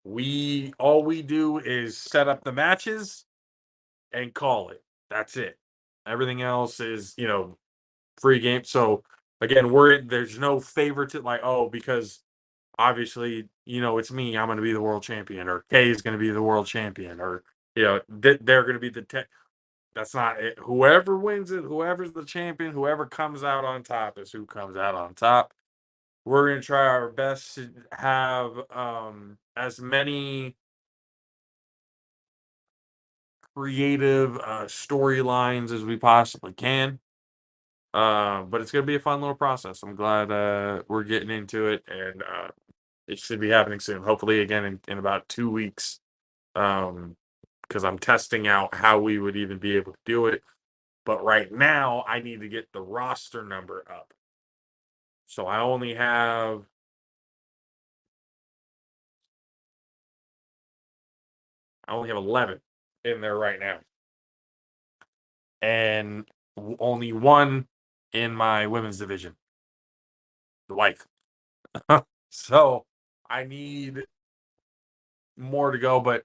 All we do is set up the matches and call it. That's it. Everything else is, free game. So again, there's no favorite to like, oh, because obviously, it's me, I'm going to be the world champion, or Kay is going to be the world champion, or they're going to be that's not it. Whoever wins it, whoever's the champion, whoever comes out on top is who comes out on top. We're going to try our best to have as many creative storylines as we possibly can. But it's going to be a fun little process. I'm glad we're getting into it, and it should be happening soon. Hopefully, again, in about 2 weeks, because I'm testing out how we would even be able to do it. But right now, I need to get the roster number up. So I only have 11 in there right now. and only one in my women's division, the wife. So I need more to go. But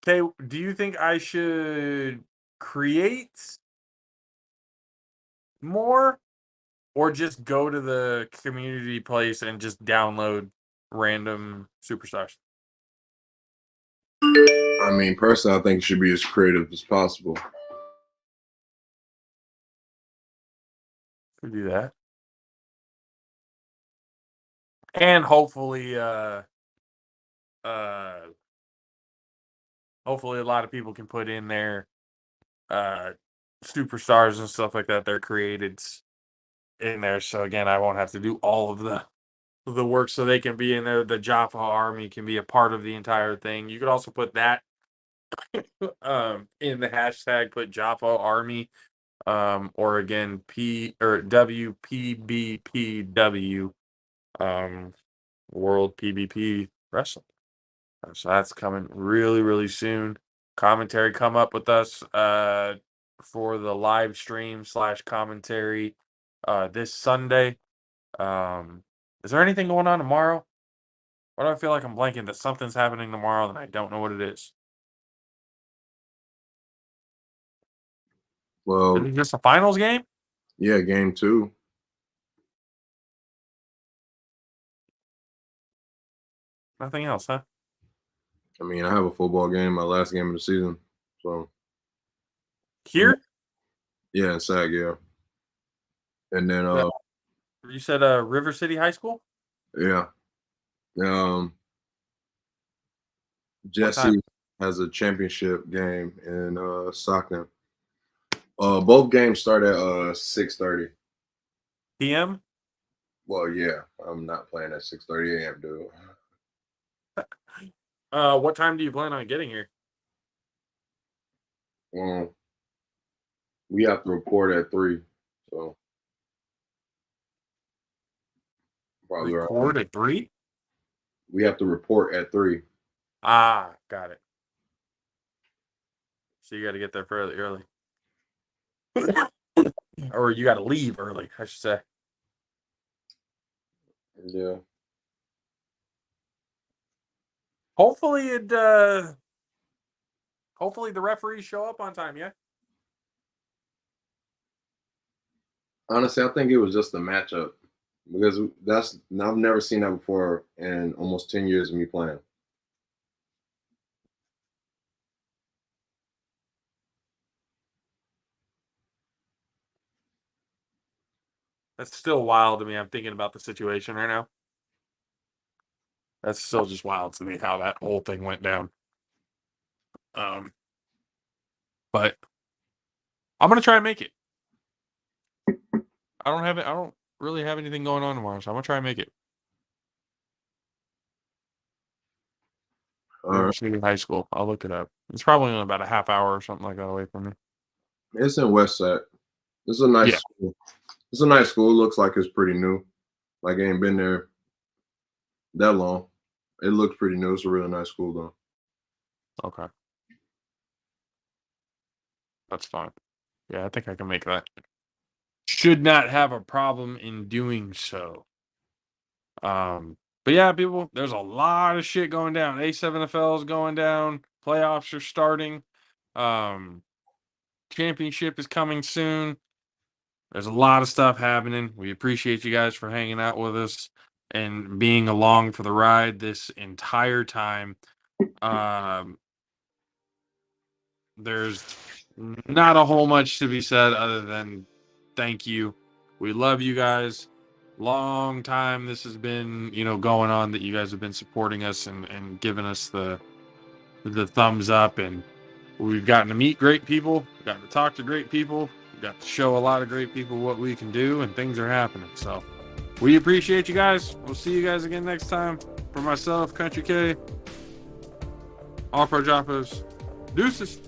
okay, do you think I should create more, or just go to the community place and just download random superstars? I mean, personally, I think it should be as creative as possible. Could do that. And hopefully hopefully a lot of people can put in their superstars and stuff like that, they're created in there. So again, I won't have to do all of the work, so they can be in there. The Jaffa army can be a part of the entire thing. You could also put that in the hashtag, put Jaffa army, or again P or WPBPW, World PBP Wrestling. So that's coming really, really soon. Commentary, come up with us for the live stream / commentary this Sunday. Is there anything going on tomorrow? Why do I feel like I'm blanking that something's happening tomorrow and I don't know what it is? Well, Is it just a finals game? yeah, game 2. Nothing else, huh? I mean, I have a football game, my last game of the season. So Here? yeah, in SAG, yeah. And then You said River City High School? yeah. Jesse time? has a championship game in Stockton. Both games start at 6:30. PM? Well, yeah, I'm not playing at 6:30 a.m., dude. What time do you plan on getting here? Well, we have to report at 3, so probably around. Record at 3? We have to report at 3. Ah, got it. So you got to get there fairly early. Or you got to leave early, I should say. Yeah. Hopefully hopefully the referees show up on time, yeah? Honestly, I think it was just a matchup because I've never seen that before in almost 10 years of me playing. That's still wild to me. I'm thinking about the situation right now. That's still just wild to me how that whole thing went down. But I'm gonna try and make it. I don't really have anything going on tomorrow, so I'm gonna try and make it. River City High School. I'll look it up. It's probably only about a half hour or something like that away from me. It's in Westside. It's a nice school. It's a nice school. It looks like it's pretty new. Like it ain't been there that long. It looks pretty new. It's a really nice school though. Okay. That's fine. Yeah, I think I can make that. Should not have a problem in doing so. But yeah, people, there's a lot of shit going down. A7FL is going down. Playoffs are starting. Championship is coming soon. There's a lot of stuff happening. We appreciate you guys for hanging out with us and being along for the ride this entire time. There's not a whole much to be said other than thank you. We love you guys. Long time this has been, going on, that you guys have been supporting us and giving us the thumbs up, and we've gotten to meet great people, gotten to talk to great people, got to show a lot of great people what we can do, and things are happening. So we appreciate you guys. We'll see you guys again next time. For myself, Country K, All Pro JAFFOs, deuces.